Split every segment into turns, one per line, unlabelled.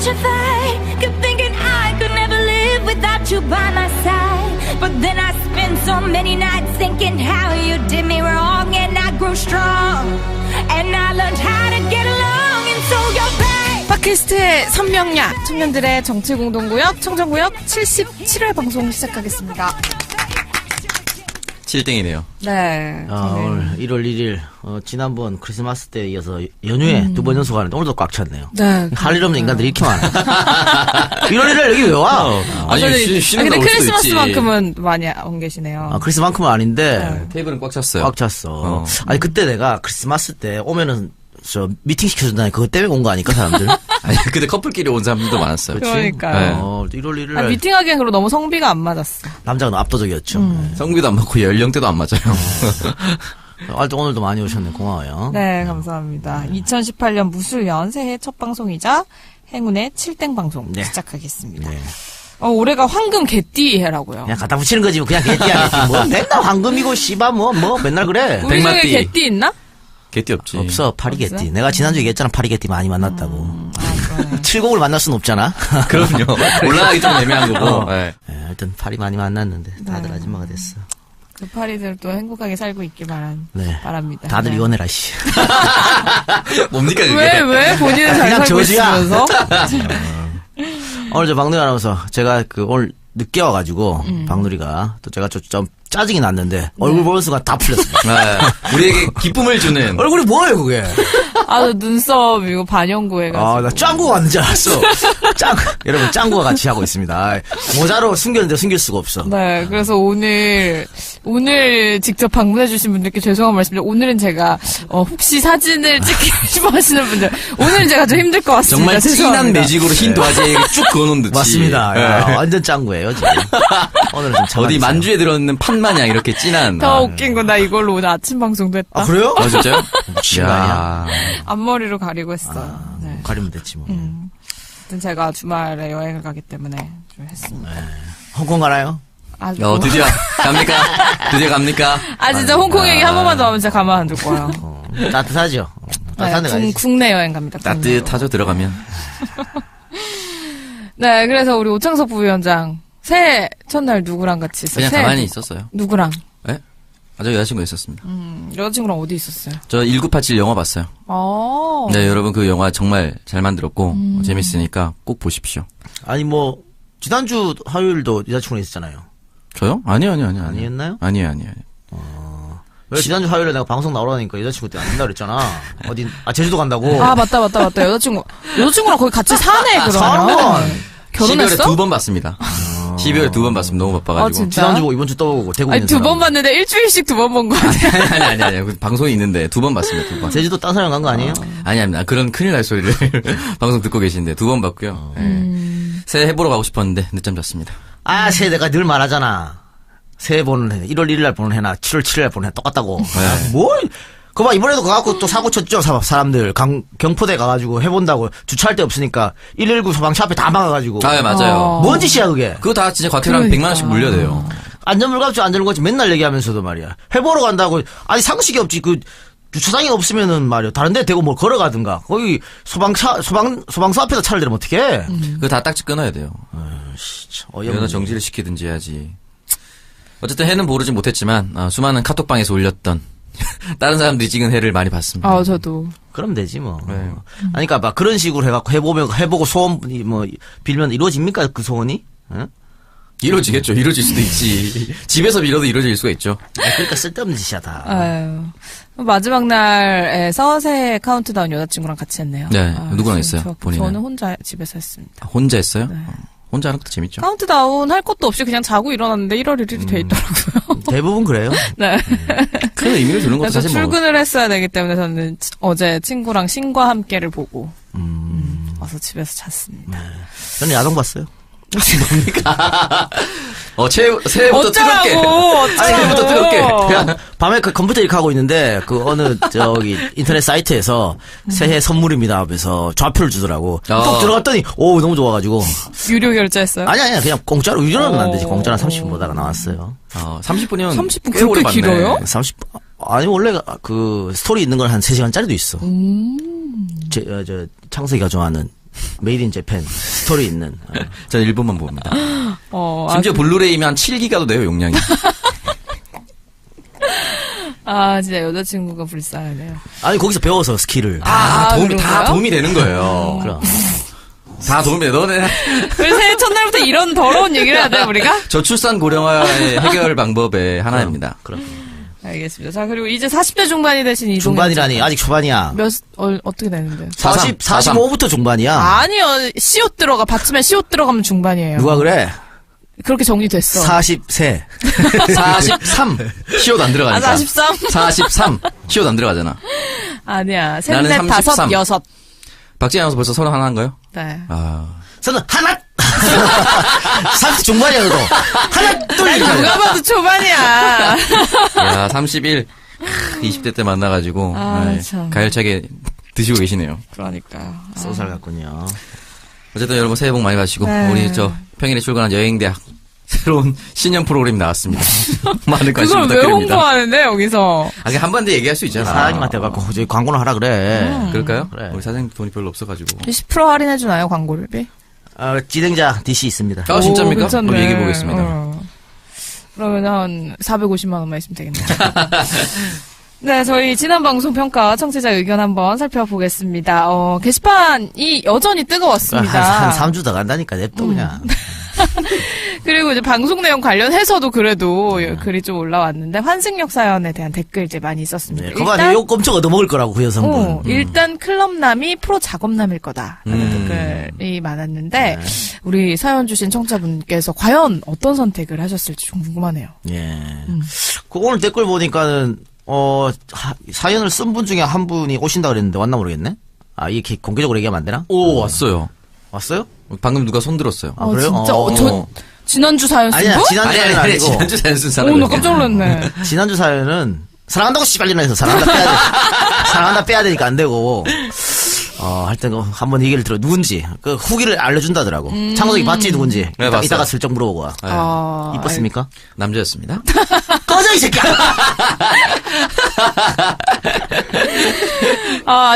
petrified, kept thinking I could never live without you by my side. But then I spent so many nights thinking how you did me wrong, and I grew strong, and I learned how to get along, and so you're back.
팟캐스트의 선명야, 청년들의 정치공동구역, 청정구역 77회 방송 시작하겠습니다.
7등이네요.
네.
오늘 1월 1일, 지난번 크리스마스 때 이어서 연휴에 두 번 연속하는데 오늘도 꽉 찼네요.
네.
할 일 없는 인간들이 이렇게 많아. 1월 1일 여기 왜 와?
아니, 쉬는
근데
날 올 수도 있지.
크리스마스만큼은 많이 온 계시네요.
아, 크리스마스만큼은 아닌데,
테이블은 꽉 찼어요.
꽉 찼어. 아니, 그때 내가 크리스마스 때 오면은, 미팅 시켜준다니 그것 때문에 온 거 아닐까, 사람들?
아니, 근데 커플끼리 온 사람들도 많았어요.
그러니까요.
1월 1일.
아, 미팅하기엔 그리고 너무 성비가 안 맞았어.
남자가 너무 압도적이었죠. 네.
성비도 안 맞고 연령대도 안 맞아요.
하여튼 오늘도 많이 오셨네. 고마워요.
네, 감사합니다. 2018년 무술년 새해 첫 방송이자 행운의 7땡 방송
네.
시작하겠습니다.
네.
올해가 황금 개띠 해라고요.
그냥 갖다 붙이는 거지, 그냥 개띠야, 개띠. 뭐, 맨날 황금이고, 씨바, 맨날 그래.
우리 중에
백마띠.
개띠 있나?
개띠 없지.
없어, 파리개띠.
없어요?
내가 지난주에 얘기했잖아, 파리개띠 많이 만났다고.
그러네.
칠곡을 만날 순 없잖아.
그럼요. 올라가기 좀 애매한 거고. 네.
네, 하여튼 파리 많이 만났는데 다들 아줌마가 됐어.
그 파리들도 행복하게 살고 있길
네.
바랍니다.
다들
네.
이혼해라, 씨.
뭡니까, 그게?
왜? 본인은 잘
그냥
살고
저지야.
있으면서?
오늘 저 박누리 아나운서, 제가 오늘 늦게 와가지고, 박누리가, 또 제가 좀 짜증이 났는데, 얼굴 보는 순간 다 풀렸습니다.
네. 우리에게 기쁨을 주는.
얼굴이 뭐예요, 그게?
눈썹, 이거 반영구 해가지고.
아, 나 짱구가 왔는 줄 알았어. 여러분, 짱구가 같이 하고 있습니다. 모자로 숨겼는데 숨길 수가 없어.
네, 그래서 오늘 직접 방문해주신 분들께 죄송한 말씀드리면, 오늘은 제가, 혹시 사진을 찍기 싶어 하시는 분들, 오늘은 제가 좀 힘들 것 같습니다.
정말 진한
죄송합니다.
매직으로 흰 도화지에 쭉 그어놓은 듯이.
맞습니다.
네.
야, 완전 짱구예요, 지금. 오늘은 좀 참아주세요.
어디 만주에 들어있는 판마냥 이렇게 진한.
더 웃긴 건 나 이걸로 오늘 아침 방송도 했다.
아, 그래요?
아, 진짜요?
미친 거 아니야?
앞머리로 가리고 했어요. 네.
가리면 됐지, 뭐.
아무튼 제가 주말에 여행을 가기 때문에 좀 했습니다.
홍콩 가나요?
드디어 갑니까? 드디어 갑니까?
진짜 홍콩 얘기 한 번만 더 하면 진짜 가만 안 둘 거예요.
따뜻하죠? 따뜻한 데 가야지.
국내 여행 갑니다. 국내 여행.
따뜻하죠, 들어가면.
네, 그래서 우리 오창석 부위원장 새해 첫날 누구랑 같이 있어요?
그냥 가만히 있었어요.
누구랑?
예? 저 여자친구 있었습니다.
여자친구랑 어디 있었어요?
저 1987 영화 봤어요. 네, 여러분 그 영화 정말 잘 만들었고 재밌으니까 꼭 보십시오.
아니, 뭐, 지난주 화요일도 여자친구랑 있었잖아요.
저요? 아니요.
아니었나요?
아니에요.
왜 지난주 화요일에 내가 방송 나오라니까 여자친구 때 안 된다 그랬잖아. 제주도 간다고.
맞다. 여자친구랑 거기 같이 사네, 그러면.
사원.
결혼했어?
12월에 2번 봤습니다. 12월에 2번 봤습니다. 너무 바빠가지고.
진짜?
지난주 보고 이번 주 떠보고 대구 있는
두 번
사람.
봤는데 일주일씩 두 번 본 거 같아.
아니. 방송이 있는데 2번 봤습니다. 2번.
제주도 딴 사람 간 거 아니에요?
아닙니다. 그런 큰일 날 소리를 방송 듣고 계신데 2번 봤고요. 새해 해보러 가고 싶었는데 늦잠 잤습니다.
새해 내가 늘 말하잖아. 새해 보는 해, 1월 1일 날 보는 해나 7월 7일 날 보는 해 똑같다고. 그봐 이번에도 가갖고 또 사고 쳤죠, 사람들. 경포대 가가지고 해본다고 주차할 데 없으니까 119 소방차 앞에 다 막아가지고.
맞아요.
뭔 짓이야, 그게?
그거 다 진짜 과태료 100만 원씩 물려대요.
안전물갑주 안전물갑주 맨날 얘기하면서도 말이야. 해보러 간다고. 상식이 없지. 주차장이 없으면은 말이야. 다른 데 대고 뭘 걸어가든가. 거기 소방서 앞에서 차를 대면 어떡해?
그거 다 딱지 끊어야 돼요.
어이없네.
여기다 정지를 시키든지 해야지. 어쨌든 해는 보르지 못했지만 수많은 카톡방에서 올렸던 다른 사람들이 찍은 해를 많이 봤습니다.
저도.
그럼 되지 뭐.
네.
그러니까 막 그런 식으로 해갖고 해보고 소원이 뭐 빌면 이루어집니까 그 소원이? 응?
이루어지겠죠. 이루어질 수도 있지. 집에서 빌어도 이루어질 수가 있죠.
그러니까 쓸데없는 짓이야 다.
마지막 날에서 새해 카운트다운 여자친구랑 같이 했네요.
네. 누구랑 했어요?
좋았고,
본인은?
저는 혼자 집에서 했습니다.
혼자 했어요?
네.
혼자 하는 것도 재밌죠.
카운트다운 할 것도 없이 그냥 자고 일어났는데 1월 1일이 돼 있더라고요.
대부분 그래요.
네.
큰 의미를 두는 것도
그래서
사실 뭐.
출근을 했어야 되기 때문에 저는 어제 친구랑 신과 함께를 보고 와서 집에서 잤습니다.
저는 야동 봤어요.
뭡니까? 새해부터 뜨겁게.
어쩌라고.
새해부터 뜨겁게.
밤에 컴퓨터 일 하고 있는데 어느 인터넷 사이트에서 새해 선물입니다 하면서 좌표를 주더라고. 꼭 들어갔더니 너무 좋아가지고.
유료 결제했어요?
아니 그냥 공짜로 유료는 안 되지. 공짜로 30분 보다가 나왔어요.
30분이면
30분
꽤 오래
그렇게
봤네.
길어요?
30분. 아니 원래 스토리 있는 건 한 3시간짜리도 있어. 창석이가 좋아하는 메이드 인 재팬 스토리 있는.
저 일본만 봅니다. 심지어
아,
블루레이면 한 7기가도 돼요, 용량이.
진짜 여자친구가 불쌍하네요.
아니 거기서 배워서 스킬을.
다
그런가요?
도움이 되는 거예요.
그럼.
다 도움이 돼. 너네
그래서 새해 첫날부터 이런 더러운 얘기를 해야 돼요, 우리가?
저출산 고령화의 해결 방법의 하나입니다.
그럼.
알겠습니다. 자, 그리고 이제 40대 중반이 되신 이동.
중반이라니 아직 초반이야.
어떻게 되는데?
45부터 중반이야.
아니요, 시옷 받침에 시옷 들어가면 중반이에요.
누가 그래?
그렇게 정리됐어.
40세.
43. 시옷 안 들어가니까.
43?
43. 시옷 안 들어가잖아.
아니야. 셋,
나는
넷,
33.
다섯, 여섯.
박진희 아나운서 벌써 31인가요?
네.
저는 하나! 30 중반이야, 너도. 하나, 둘! 이렇게 하냐.
누가 봐도 초반이야.
야, 31. 20대 때 만나가지고.
참.
가열차게 드시고 계시네요.
그러니까.
쏘살 같군요.
어쨌든 여러분 새해 복 많이 받으시고.
네.
우리 평일에 출근한 여행대학. 새로운 신년 프로그램이 나왔습니다. 많은 관심
그걸 왜
부탁드립니다.
홍보하는데, 여기서?
그냥 한 번 더 얘기할 수 있잖아.
사장님한테 가고 저희 광고를 하라 그래.
그럴까요?
그래.
우리 사장님 돈이 별로 없어가지고.
10% 할인해주나요, 광고료비?
진행자 DC 있습니다.
아, 진짜입니까?
괜찮네.
그럼 얘기해 보겠습니다.
그러면 한 450만 원만 있으면 되겠네요. 네, 저희 지난 방송 평가 청취자 의견 한번 살펴보겠습니다. 게시판이 여전히 뜨거웠습니다.
한 3주 더 간다니까, 냅둬, 그냥.
그리고 이제 방송 내용 관련해서도 그래도 글이 좀 올라왔는데 환승역 사연에 대한 댓글 이제 많이 있었습니다.
네, 그만 욕 엄청 얻어먹을 거라고, 그 여성분.
일단 클럽남이 프로 작업남일 거다라는 댓글이 많았는데 우리 사연 주신 청자분께서 과연 어떤 선택을 하셨을지 좀 궁금하네요.
예. 그 오늘 댓글 보니까는, 사연을 쓴 분 중에 한 분이 오신다 그랬는데 왔나 모르겠네? 이게 공개적으로 얘기하면 안 되나?
오, 왔어요.
왔어요?
방금 누가 손 들었어요.
그래요?
진짜 저 지난주 사연 쓴
아니야,
분?
지난주 사연은 아니고.
지난주 사연 쓴 사람.
나 깜짝 놀랐네.
지난주 사연은, 사랑한다고 씨발리나 해서 사랑한다 빼야 되니까 안 되고, 하여튼, 한번 얘기를 들어, 누군지, 그 후기를 알려준다더라고. 창석이 봤지, 누군지.
네, 봤어요.
이따가 슬쩍 물어보고 와.
네.
이뻤습니까?
남자였습니다.
꺼져, 이 새끼야!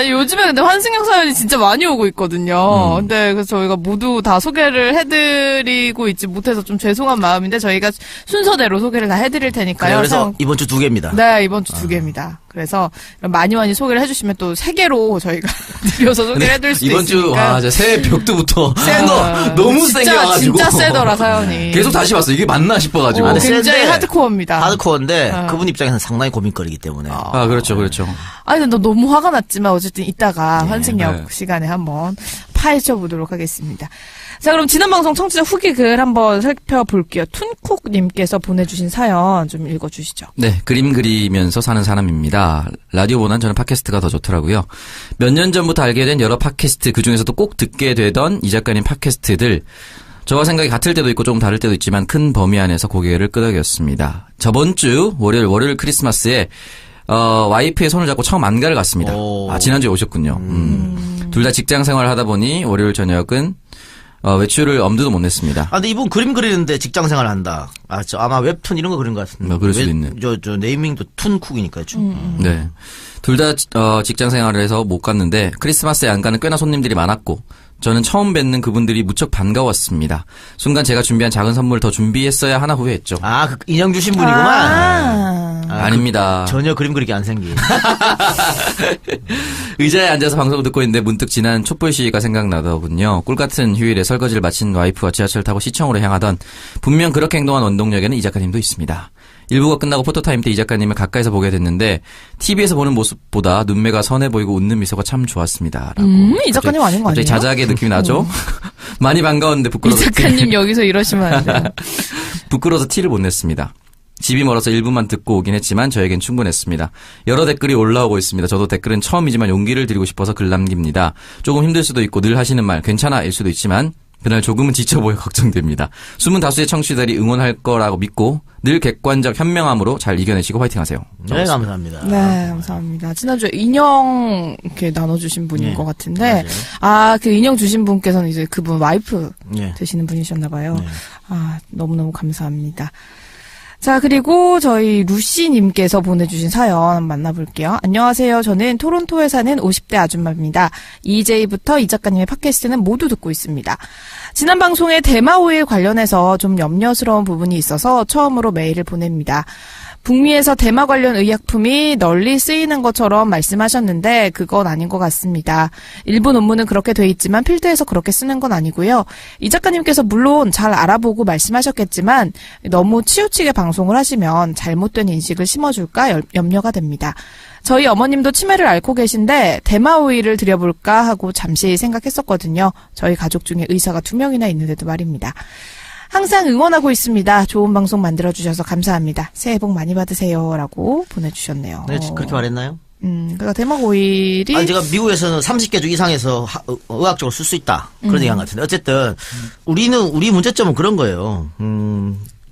요즘에 근데 환승역 사연이 진짜 많이 오고 있거든요. 근데 그래서 저희가 모두 다 소개를 해드리고 있지 못해서 좀 죄송한 마음인데 저희가 순서대로 소개를 다 해드릴 테니까요.
그래서 이번 주 2개입니다.
네, 이번 주 2개입니다. 그래서 많이 소개를 해주시면 또 3개로 저희가 드려서 소개를 해드릴 수도
이번
있으니까.
주, 새해 벽두부터 센 거, 너무 센 게 와가지고.
진짜 세더라, 사연이.
계속 다시 봤어. 이게 맞나 싶어가지고.
근데
굉장히
센데
하드코어입니다.
하드코어인데, 그분 입장에서는 상당히 고민거리이기 때문에.
그렇죠, 그렇죠.
아니, 근데 너무 화가 났지만 어쨌든 이따가 환승역
네.
시간에 한번 파헤쳐보도록 하겠습니다. 자, 그럼 지난 방송 청취자 후기 글 한번 살펴볼게요. 툰쿡님께서 보내주신 사연 좀 읽어주시죠.
네, 그림 그리면서 사는 사람입니다. 라디오보단 저는 팟캐스트가 더 좋더라고요. 몇 년 전부터 알게 된 여러 팟캐스트, 그중에서도 꼭 듣게 되던 이 작가님 팟캐스트들, 저와 생각이 같을 때도 있고 조금 다를 때도 있지만 큰 범위 안에서 고개를 끄덕였습니다. 저번 주 월요일 크리스마스에 와이프의 손을 잡고 처음 안가를 갔습니다. 지난주에 오셨군요. 둘 다 직장 생활을 하다 보니 월요일 저녁은 외출을 엄두도 못 냈습니다.
근데 이분 그림 그리는데 직장 생활 한다. 아마 웹툰 이런 거 그린 것 같은데.
그럴 수도 있네.
저 네이밍도 툰쿡이니까요.
네. 둘 다 직장 생활을 해서 못 갔는데 크리스마스에 안 가는 꽤나 손님들이 많았고 저는 처음 뵙는 그분들이 무척 반가웠습니다. 순간 제가 준비한 작은 선물 더 준비했어야 하나 후회했죠.
그 인형 주신 분이구만.
아닙니다.
전혀 그림 그리기 안 생긴.
의자에 앉아서 방송을 듣고 있는데 문득 지난 촛불 시위가 생각나더군요. 꿀같은 휴일에 설거지를 마친 와이프와 지하철 타고 시청으로 향하던 분명 그렇게 행동한 원동력에는 이 작가님도 있습니다. 일부가 끝나고 포토타임 때 이 작가님을 가까이서 보게 됐는데 TV에서 보는 모습보다 눈매가 선해 보이고 웃는 미소가 참 좋았습니다. 라고.
이 작가님 아닌 거 아니에요?
갑자기 자작의 느낌이 나죠? 많이 반가웠는데
이
부끄러워서
작가님 여기서 이러시면 안 돼요.
부끄러워서 티를 못 냈습니다. 집이 멀어서 일부만 듣고 오긴 했지만 저에겐 충분했습니다. 여러 댓글이 올라오고 있습니다. 저도 댓글은 처음이지만 용기를 드리고 싶어서 글 남깁니다. 조금 힘들 수도 있고 늘 하시는 말 괜찮아 일 수도 있지만 그날 조금은 지쳐 보여 걱정됩니다. 숨은 다수의 청취자들이 응원할 거라고 믿고 늘 객관적 현명함으로 잘 이겨내시고 화이팅하세요.
네, 감사합니다.
네, 감사합니다. 지난주에 인형 이렇게 나눠주신 분인
네,
것 같은데,
맞아요.
그 인형 주신 분께서는 이제 그분 와이프
네.
되시는 분이셨나봐요.
네.
너무너무 감사합니다. 자, 그리고 저희 루시님께서 보내주신 사연 만나볼게요. 안녕하세요. 저는 토론토에 사는 50대 아줌마입니다. EJ부터 이 작가님의 팟캐스트는 모두 듣고 있습니다. 지난 방송에 대마 오일 관련해서 좀 염려스러운 부분이 있어서 처음으로 메일을 보냅니다. 북미에서 대마 관련 의약품이 널리 쓰이는 것처럼 말씀하셨는데 그건 아닌 것 같습니다. 일부 논문은 그렇게 돼 있지만 필드에서 그렇게 쓰는 건 아니고요. 이 작가님께서 물론 잘 알아보고 말씀하셨겠지만 너무 치우치게 방송을 하시면 잘못된 인식을 심어줄까 염려가 됩니다. 저희 어머님도 치매를 앓고 계신데 대마 오일을 드려볼까 하고 잠시 생각했었거든요. 저희 가족 중에 의사가 2명이나 있는데도 말입니다. 항상 응원하고 있습니다. 좋은 방송 만들어주셔서 감사합니다. 새해 복 많이 받으세요. 라고 보내주셨네요.
네, 그렇게 말했나요?
그러니까 대마 오일이.
아니, 제가 미국에서는 30개 중 이상에서 의학적으로 쓸 수 있다. 그런 얘기한 것 같은데. 어쨌든, 우리 문제점은 그런 거예요.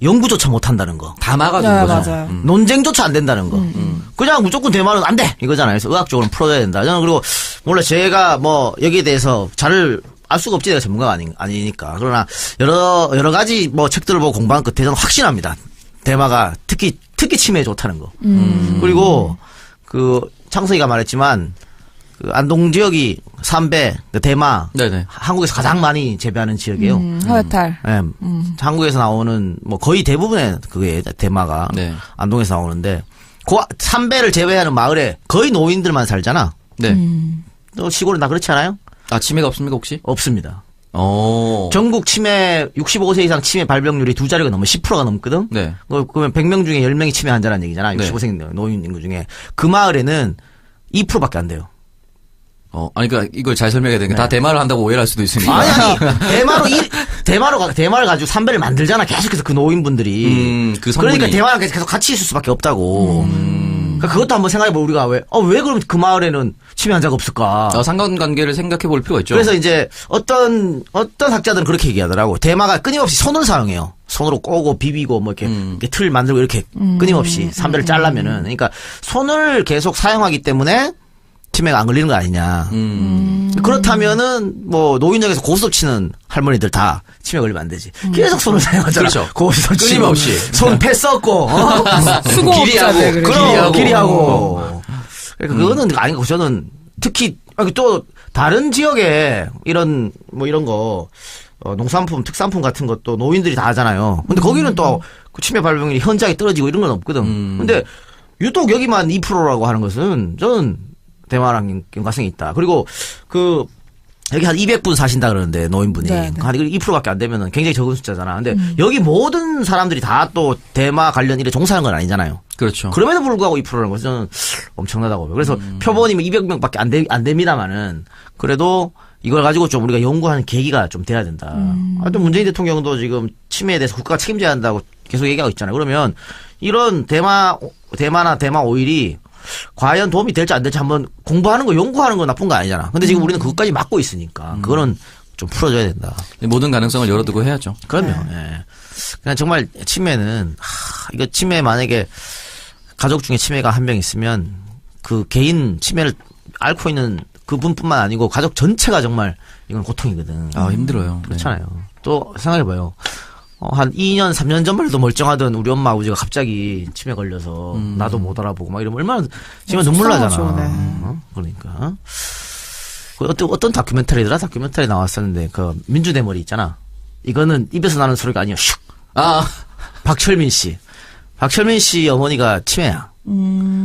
연구조차 못한다는 거.
다 막아준
네,
거죠.
맞아요.
논쟁조차 안 된다는 거. 그냥 무조건 대만은 안 돼! 이거잖아요. 그래서 의학적으로 풀어야 된다. 저는 그리고, 몰라, 제가 뭐, 여기에 대해서 잘 알 수가 없지. 내가 전문가가 아니니까. 그러나, 여러 가지 뭐 책들을 보고 공부한 끝에 저는 확신합니다. 대마가 특히 치매에 좋다는 거. 그리고, 창석이가 말했지만, 안동 지역이 삼배, 대마,
네네.
한국에서 가장 많이 재배하는 지역이에요.
허여탈.
네, 한국에서 나오는 뭐 거의 대부분의 그게 대마가
네.
안동에서 나오는데 그 삼배를 제외하는 마을에 거의 노인들만 살잖아.
네.
또 시골은 다 그렇지 않아요?
아, 치매가 없습니까, 혹시?
없습니다.
오.
전국 치매 65세 이상 치매 발병률이 2자리가 넘어 10%가 넘거든.
네.
그러면 100명 중에 10명이 치매 환자라는 얘기잖아.
네.
65세 노인 인구 중에 그 마을에는 2%밖에 안 돼요.
아니, 그러니까 이걸 잘 설명해야 되는 게 다 대마를 한다고 오해를 할 수도 있으니까.
아니, 대마를 가지고 삼배를 만들잖아. 계속해서 그 노인분들이.
그 성분이.
그러니까 대마랑 계속 같이 있을 수밖에 없다고. 그러니까 그것도 한번 생각해보고 우리가 왜 그럼 그 마을에는 치매 환자가 없을까?
상관관계를 생각해 볼 필요가 있죠.
그래서 이제 어떤 학자들은 그렇게 얘기하더라고. 대마가 끊임없이 손을 사용해요. 손으로 꼬고 비비고 뭐 이렇게 틀 만들고 이렇게 끊임없이 삼배를 잘라면은. 그러니까 손을 계속 사용하기 때문에 치매가 안 걸리는 거 아니냐. 그렇다면은 뭐 노인정에서 고스톱 치는 할머니들 다 치매 걸리면 안 되지. 계속 손을 사용하잖아.
그렇죠.
고스톱 치고
끊임없이.
손 패 썼고
수고업자들
길이하고. 그러니까 그거는 아닌 거. 저는 특히 또 다른 지역에 이런 거 농산품, 특산품 같은 것도 노인들이 다 하잖아요. 근데 거기는 또 그 치매 발병률이 현저하게 떨어지고 이런 건 없거든. 근데 유독 여기만 2%라고 하는 것은 저는 대마랑 연관성이 있다. 그리고 여기 한 200분 사신다 그러는데 노인분이
네.
한 2%밖에 안 되면은 굉장히 적은 숫자잖아. 근데 여기 모든 사람들이 다 또 대마 관련 일에 종사하는 건 아니잖아요.
그렇죠.
그럼에도 불구하고 2%라는 것은 저는 엄청나다고 봐요. 그래서 표본이면 200명밖에 안 됩니다만은 그래도 이걸 가지고 좀 우리가 연구하는 계기가 좀 돼야 된다. 또 문재인 대통령도 지금 치매에 대해서 국가가 책임져야 한다고 계속 얘기하고 있잖아요. 그러면 이런 대마나 대마 오일이 과연 도움이 될지 안 될지 한번 공부하는 거, 연구하는 건 나쁜 거 아니잖아. 근데 지금 우리는 그것까지 막고 있으니까 그거는 좀 풀어줘야 된다.
모든 가능성을 열어두고 해야죠.
그럼요. 예. 그냥 정말 치매는 이거 치매 만약에 가족 중에 치매가 한 명 있으면 그 개인 치매를 앓고 있는 그분뿐만 아니고 가족 전체가 정말 이건 고통이거든.
힘들어요.
그렇잖아요. 또 생각해봐요. 한 2년, 3년 전만 해도 멀쩡하던 우리 엄마 아버지가 갑자기 치매 걸려서 나도 못 알아보고 막 이러면 얼마나 지금 눈물 나잖아.
네.
그러니까. 어떤 다큐멘터리더라? 다큐멘터리 나왔었는데 그 민주대머리 있잖아. 이거는 입에서 나는 소리가 아니야. 슉. 박철민 씨 어머니가 치매야.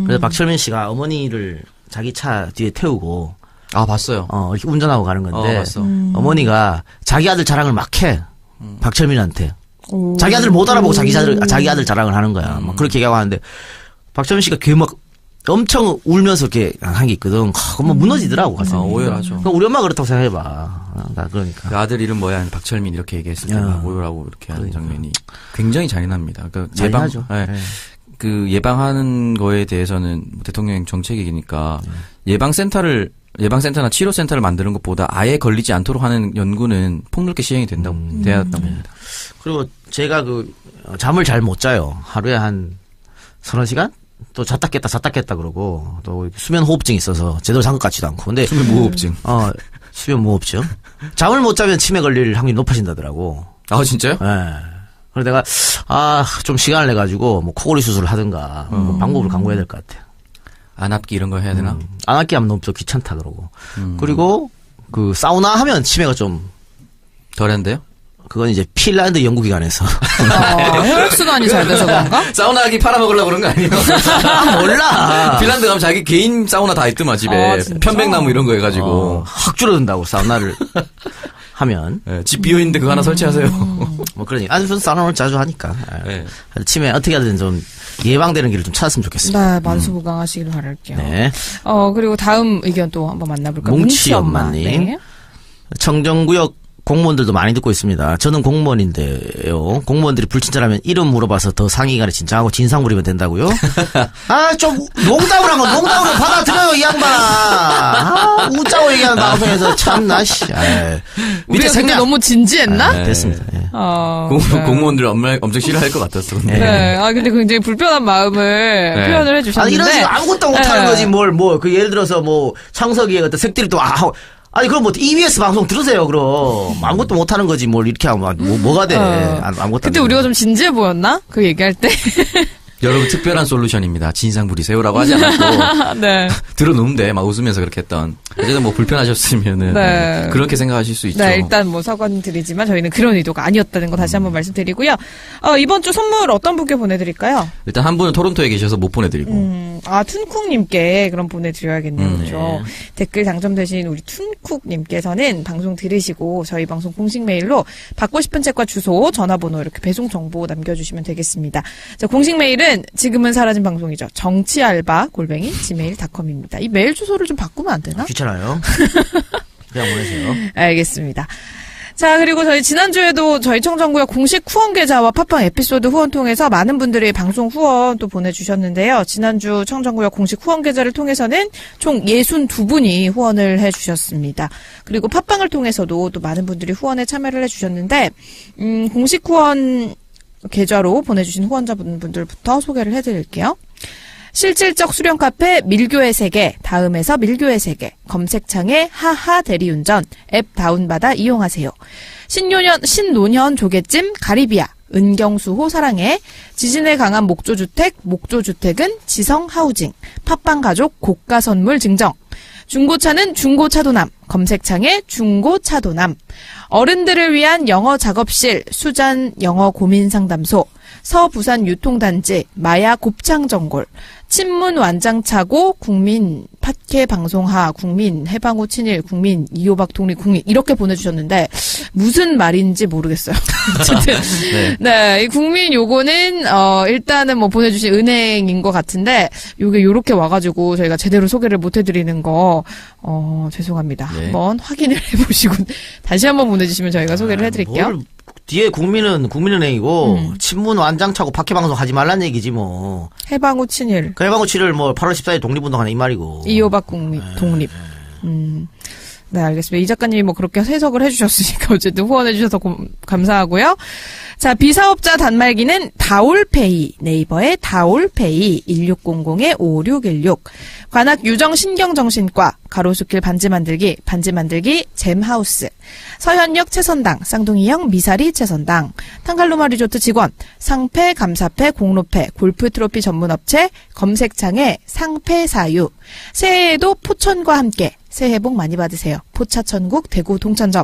그래서 박철민 씨가 어머니를 자기 차 뒤에 태우고
봤어요.
이렇게 운전하고 가는 건데
봤어.
어머니가 자기 아들 자랑을 막 해. 박철민한테. 자기 아들 못 알아보고 자기 아들 자랑을 하는 거야. 막 그렇게 얘기하고 하는데 박철민 씨가 귀에 막 엄청 울면서 이렇게 한 게 있거든. 그러면 무너지더라고 가슴이.
오열하죠.
우리 엄마 그렇다고 생각해봐. 나 그러니까.
그 아들 이름 뭐야? 박철민 이렇게 얘기했을 때 막 오열하고 이렇게 하는 장면이 굉장히 잔인합니다. 그러니까
잔인하죠.
그 예방하는 거에 대해서는 대통령 정책이니까 예방센터나 치료센터를 만드는 것보다 아예 걸리지 않도록 하는 연구는 폭넓게 시행이 돼야 한다고 봅니다.
그리고 제가 잠을 잘 못 자요. 하루에 한 서너 시간? 또 잤다 깼다 그러고 또 수면 호흡증이 있어서 제대로 잔 것 같지도 않고. 근데
수면 무호흡증.
수면 무호흡증. 잠을 못 자면 치매 걸릴 확률이 높아진다더라고.
진짜요?
예. 그래서 내가 좀 시간을 내 가지고 뭐 코골이 수술을 하든가 뭐 방법을 강구해야 될 것 같아.
안압기 이런 거 해야 되나?
안압기 하면 너무 좀 귀찮다 그러고. 그리고 그 사우나 하면 치매가 좀
덜한데요?
그건 이제 핀란드 연구기관에서
혈액순환이 잘 돼서 그런가?
사우나기 팔아먹으려고 그런 거 아니에요?
몰라.
핀란드 가면 자기 개인 사우나 다 있더만 집에.
진짜?
편백나무 이런 거 해가지고.
확 줄어든다고 사우나를 하면.
네, 집 비어있는데 그거 하나 설치하세요.
뭐 그러니 아주 사우나를 자주 하니까.
네.
치매 어떻게 하든 좀 예방되는 길을 좀 찾았으면 좋겠습니다.
네, 만수무강하시길 바랄게요.
네.
그리고 다음 의견 또 한번 만나볼까요?
뭉치 엄마님.
네.
청정구역 공무원들도 많이 듣고 있습니다. 저는 공무원인데요. 공무원들이 불친절하면 이름 물어봐서 더 상위간에 진정하고 진상 부리면 된다고요? 좀 농담을 한 건 농담으로 받아들여요, 이 양반아. 웃자고 얘기하는 방송에서 참나, 씨.
우리가 근데 너무 진지했나?
됐습니다. 예.
공무원들 엄청 싫어할 것 같았어. 근데.
네. 근데 굉장히 불편한 마음을 표현을 해주셨는데.
이런 식으로 아무것도 못하는 거지, 예를 들어서 창석이의 어떤 색들이 또, 그럼 EBS 방송 들으세요, 그럼. 아무것도 못하는 거지, 이렇게 하면, 뭐가 돼. 아무것도.
그때 우리가 좀 진지해 보였나? 그 얘기할 때.
여러분 특별한 솔루션입니다. 진상 부리세요라고 하지 않았고.
네.
들어놓으면 돼. 막 웃으면서 그렇게 했던. 어쨌든 불편하셨으면은.
네.
그렇게 생각하실 수 있죠.
네, 일단 사과는 드리지만 저희는 그런 의도가 아니었다는 거 다시 한번 말씀드리고요. 이번 주 선물 어떤 분께 보내드릴까요?
일단 한 분은 토론토에 계셔서 못 보내드리고.
툰쿡님께 그럼 보내드려야겠네요. 그렇죠.
네.
댓글 당첨되신 우리 툰쿡님께서는 방송 들으시고 저희 방송 공식 메일로 받고 싶은 책과 주소, 전화번호 이렇게 배송 정보 남겨주시면 되겠습니다. 자, 공식 메일은 지금은 사라진 방송이죠. 정치알바@gmail.com입니다. 이 메일 주소를 좀 바꾸면 안 되나?
귀찮아요. 그냥 보내세요.
알겠습니다. 자, 그리고 저희 지난주에도 저희 청정구역 공식 후원 계좌와 팟빵 에피소드 후원 통해서 많은 분들이 방송 후원 또 보내주셨는데요. 지난주 청정구역 공식 후원 계좌를 통해서는 총 62분이 후원을 해주셨습니다. 그리고 팟빵을 통해서도 또 많은 분들이 후원에 참여를 해주셨는데, 공식 후원 계좌로 보내주신 후원자분들부터 소개를 해드릴게요. 실질적 수련 카페 밀교의 세계, 다음에서 밀교의 세계, 검색창에 하하 대리운전, 앱 다운받아 이용하세요. 신노년 조개찜 가리비아, 은경수호 사랑해, 지진에 강한 목조주택, 목조주택은 지성하우징, 팟빵가족 고가선물 증정, 중고차는 중고차도남, 검색창에 중고차도남, 어른들을 위한 영어 작업실, 수잔 영어 고민 상담소, 서부산 유통단지, 마야 곱창전골, 친문 완장차고, 국민 팟캐 방송하, 국민 해방호 친일, 국민 이호박 독립, 국민 이렇게 보내주셨는데 무슨 말인지 모르겠어요. 어쨌든 네, 이 국민 요거는 일단은 보내주신 은행인 것 같은데 요게 요렇게 와가지고 저희가 제대로 소개를 못해드리는 거 죄송합니다.
네.
한번 확인을 해보시고 다시 한번 보내주시면 저희가 소개를 해드릴게요.
뒤에 국민은 국민은행이고 친문 완장차고 박해방송 하지 말란 얘기지 뭐.
해방후 친일.
그 해방후 7일 8월 14일 독립운동하는 이 말이고.
이호박 독립. 네, 알겠습니다. 이 작가님이 그렇게 해석을 해주셨으니까 어쨌든 후원해주셔서 감사하고요. 자, 비사업자 단말기는 다올페이, 네이버의 다올페이 1600-5616, 관악 유정신경정신과, 가로수길 반지만들기 잼하우스, 서현역 채선당, 쌍둥이형 미사리 채선당, 탄갈로마 리조트 직원, 상패, 감사패, 공로패, 골프 트로피 전문업체, 검색창에 상패사유, 새해에도 포천과 함께 새해 복 많이 받으세요. 포차천국 대구 동천점,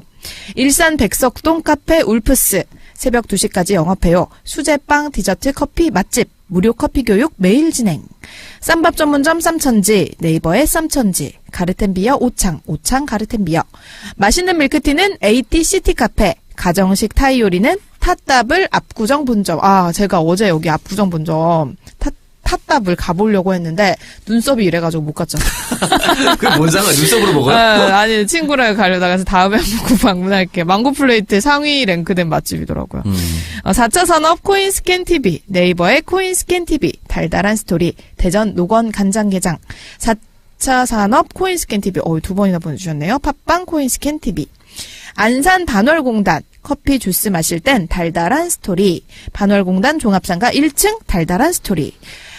일산 백석동 카페 울프스, 새벽 2시까지 영업해요. 수제빵, 디저트, 커피 맛집, 무료 커피 교육 매일 진행. 쌈밥 전문점 쌈천지, 네이버의 쌈천지, 가르텐비어 오창 가르텐비어. 맛있는 밀크티는 ATCT 카페, 가정식 타이 요리는 탓답을 압구정 본점. 제가 어제 여기 압구정 본점 탓답을 가보려고 했는데 눈썹이 이래가지고 못 갔잖아.
그게 뭔 상관? 눈썹으로 먹어요?
아니 친구랑 가려다가 다음에 한번 방문할게. 망고 플레이트 상위 랭크된 맛집이더라고요. 4차 산업 코인스캔 TV, 네이버의 코인스캔 TV, 달달한 스토리, 대전 노건 간장게장, 4차 산업 코인스캔 TV, 2번이나 보내주셨네요. 팟빵 코인스캔 TV, 안산 반월공단, 커피 주스 마실 땐 달달한 스토리, 반월공단 종합상가 1층 달달한 스토리,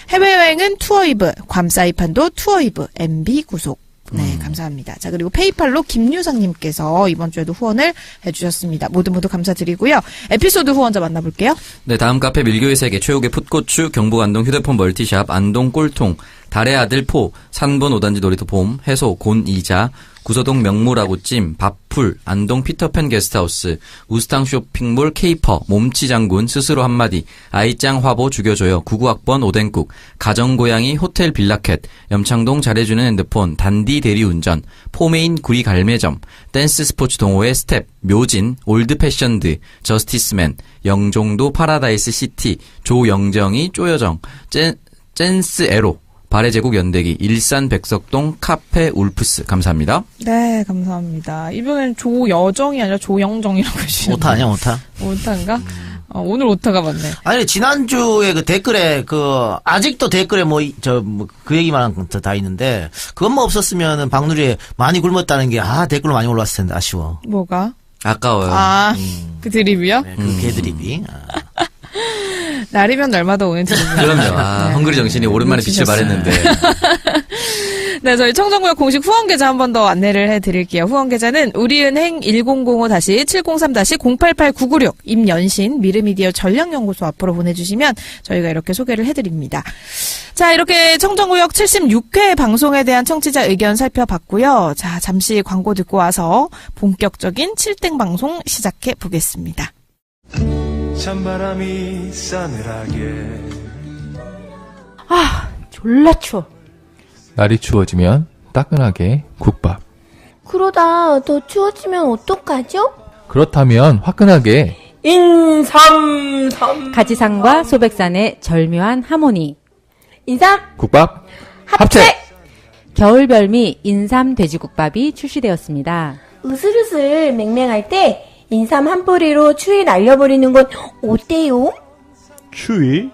해외여행은 투어이브, 괌사이판도 투어이브, MB 구속, 네, 감사합니다. 자, 그리고 페이팔로 김유상님께서 이번 주에도 후원을 해주셨습니다. 모두 감사드리고요. 에피소드 후원자 만나볼게요.
네, 다음 카페 밀교의 세계 최욱의 풋고추 경북 안동 휴대폰 멀티샵 안동 꼴통 달의 아들 포 산본 5단지 놀이터 봄 해소 곤이자 구서동 명물아구찜 밥풀 안동 피터팬 게스트하우스 우스탕 쇼핑몰 케이퍼 몸치장군 스스로 한마디 아이짱 화보 죽여줘요 99학번 오뎅국 가정고양이 호텔 빌라켓 염창동 잘해주는 핸드폰 단디 대리운전 포메인 구리 갈매점 댄스 스포츠 동호회 스텝 묘진 올드패션드 저스티스맨 영종도 파라다이스 시티 조영정이 쪼여정 젠스 에로 발해제국 연대기 일산 백석동 카페 울프스 감사합니다.
네, 감사합니다. 이번엔 조여정이 아니라 조영정이라고 해주시네요.
오타 아니야, 오타?
오타인가? 오늘 오타가 맞네.
아니, 지난주에 그 댓글에 아직도 댓글에 그 얘기만 다 있는데, 그것만 없었으면은 박누리에 많이 굶었다는 게, 댓글로 많이 올라왔을 텐데, 아쉬워.
뭐가?
아까워요.
그 드립이요?
네, 그 개드립이.
날이면 날마다 오는 드립이요.
그럼요. 헝그리 정신이 오랜만에 빛을 발했는데.
네, 저희 청정구역 공식 후원 계좌 한 번 더 안내를 해드릴게요. 후원 계좌는 우리은행 1005-703-088996 임연신 미르미디어 전략연구소 앞으로 보내주시면 저희가 이렇게 소개를 해드립니다. 자, 이렇게 청정구역 76회 방송에 대한 청취자 의견 살펴봤고요. 자, 잠시 광고 듣고 와서 본격적인 7땡 방송 시작해 보겠습니다.
찬바람이 싸늘하게
졸라 추워.
날이 추워지면 따끈하게 국밥.
그러다 더 추워지면 어떡하죠?
그렇다면 화끈하게
인삼삼
가지산과 소백산의 절묘한 하모니.
인삼
국밥 합체.
겨울 별미 인삼 돼지국밥이 출시되었습니다.
으슬으슬 맹맹할 때 인삼 한 뿌리로 추위 날려버리는 건 어때요?
추위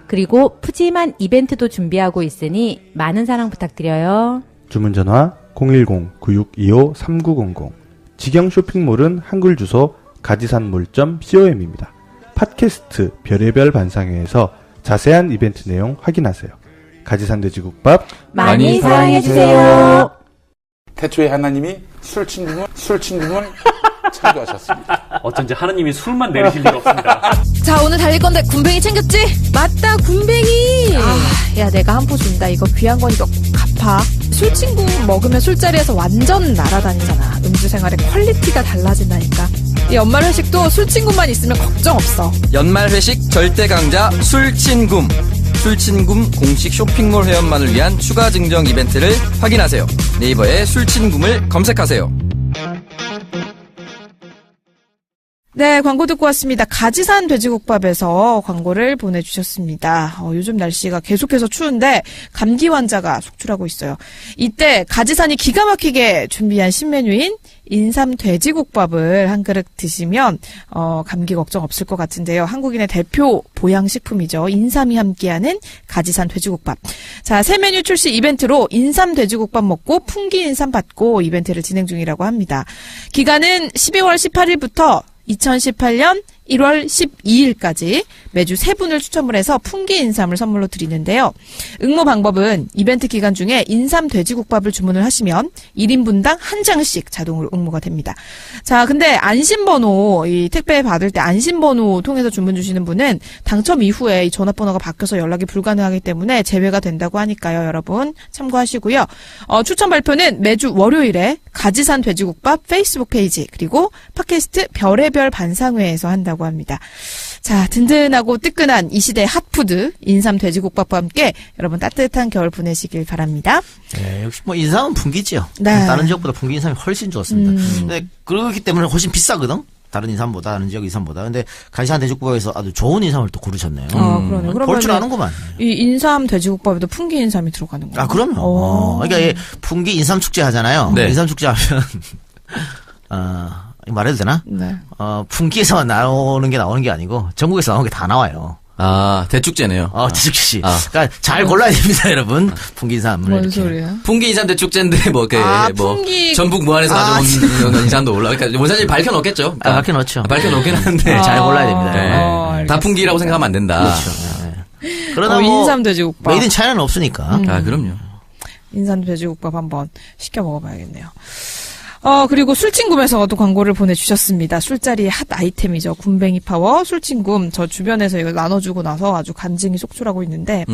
그리고 푸짐한 이벤트도 준비하고 있으니 많은 사랑 부탁드려요.
주문 전화 010-9625-3900 직영 쇼핑몰은 한글 주소 가지산몰.com입니다. 팟캐스트 별의별 반상회에서 자세한 이벤트 내용 확인하세요. 가지산 돼지국밥
많이 사랑해주세요.
태초에 하나님이 술친구물 창조하셨습니다.
어쩐지 하나님이 술만 내리실 리가 없습니다.
자, 오늘 달릴 건데 군뱅이 챙겼지? 맞다, 군뱅이. 야, 내가 한 포 준다. 이거 귀한 거니까 갚아. 술친구 먹으면 술자리에서 완전 날아다니잖아. 음주 생활의 퀄리티가 달라진다니까. 이 연말 회식도 술친구만 있으면 걱정 없어.
연말 회식 절대 강자 술친굼. 술친굼 공식 쇼핑몰 회원만을 위한 추가 증정 이벤트를 확인하세요. 네이버에 술친굼을 검색하세요.
네, 광고 듣고 왔습니다. 가지산 돼지국밥에서 광고를 보내주셨습니다. 요즘 날씨가 계속해서 추운데 감기 환자가 속출하고 있어요. 이때 가지산이 기가 막히게 준비한 신메뉴인 인삼 돼지국밥을 한 그릇 드시면 감기 걱정 없을 것 같은데요. 한국인의 대표 보양식품이죠. 인삼이 함께하는 가지산 돼지국밥. 자, 새 메뉴 출시 이벤트로 인삼 돼지국밥 먹고 풍기 인삼 받고 이벤트를 진행 중이라고 합니다. 기간은 12월 18일부터 2018년 1월 12일까지 매주 3분을 추첨을 해서 풍기 인삼을 선물로 드리는데요. 응모 방법은 이벤트 기간 중에 인삼 돼지국밥을 주문을 하시면 1인분당 한 장씩 자동으로 응모가 됩니다. 자, 근데 안심번호, 이 택배 받을 때 안심번호 통해서 주문 주시는 분은 당첨 이후에 이 전화번호가 바뀌어서 연락이 불가능하기 때문에 제외가 된다고 하니까요. 여러분 참고하시고요. 추첨 발표는 매주 월요일에 가지산 돼지국밥 페이스북 페이지 그리고 팟캐스트 별의별 반상회에서 한다고 합니다. 자, 든든하고 뜨끈한 이 시대의 핫푸드 인삼 돼지국밥과 함께 여러분 따뜻한 겨울 보내시길 바랍니다.
네, 역시 인삼은 풍기지요.
네.
다른 지역보다 풍기 인삼이 훨씬 좋습니다. 근데 그렇기 때문에 훨씬 비싸거든. 다른 인삼보다, 다른 지역 인삼보다. 근데 가지산 돼지국밥에서 아주 좋은 인삼을 또 고르셨네요.
그러네.
볼 줄 아는구만.
이 인삼 돼지국밥에도 풍기 인삼이 들어가는 거예요.
그럼요. 그러니까 이 풍기 인삼 축제 하잖아요.
네.
인삼 축제 하면 말해도 되나?
네.
풍기에서만 나오는 게 아니고 전국에서 나오는 게 다 나와요.
대축제네요.
대축제. 그러니까 잘 골라야 됩니다, 여러분. 풍기 인삼을.
뭔
이렇게.
소리야?
풍기 인삼 대축제인데
풍기.
전북 무안에서 가져온 인삼도 올라. 그러니까 원산지 밝혀놓겠죠.
밝혀놓죠.
밝혀놓긴 하는데
잘 골라야 됩니다.
다 풍기라고 생각하면 안 된다.
그렇죠. 그러나 뭐
인삼 돼지국밥.
메이드 인 차이나는 없으니까.
아, 그럼요.
인삼 돼지국밥 한번 시켜 먹어봐야겠네요. 그리고 술친굼에서도 광고를 보내주셨습니다. 술자리의 핫 아이템이죠. 굼벵이 파워 술친굼. 저 주변에서 이걸 나눠주고 나서 아주 간증이 속출하고 있는데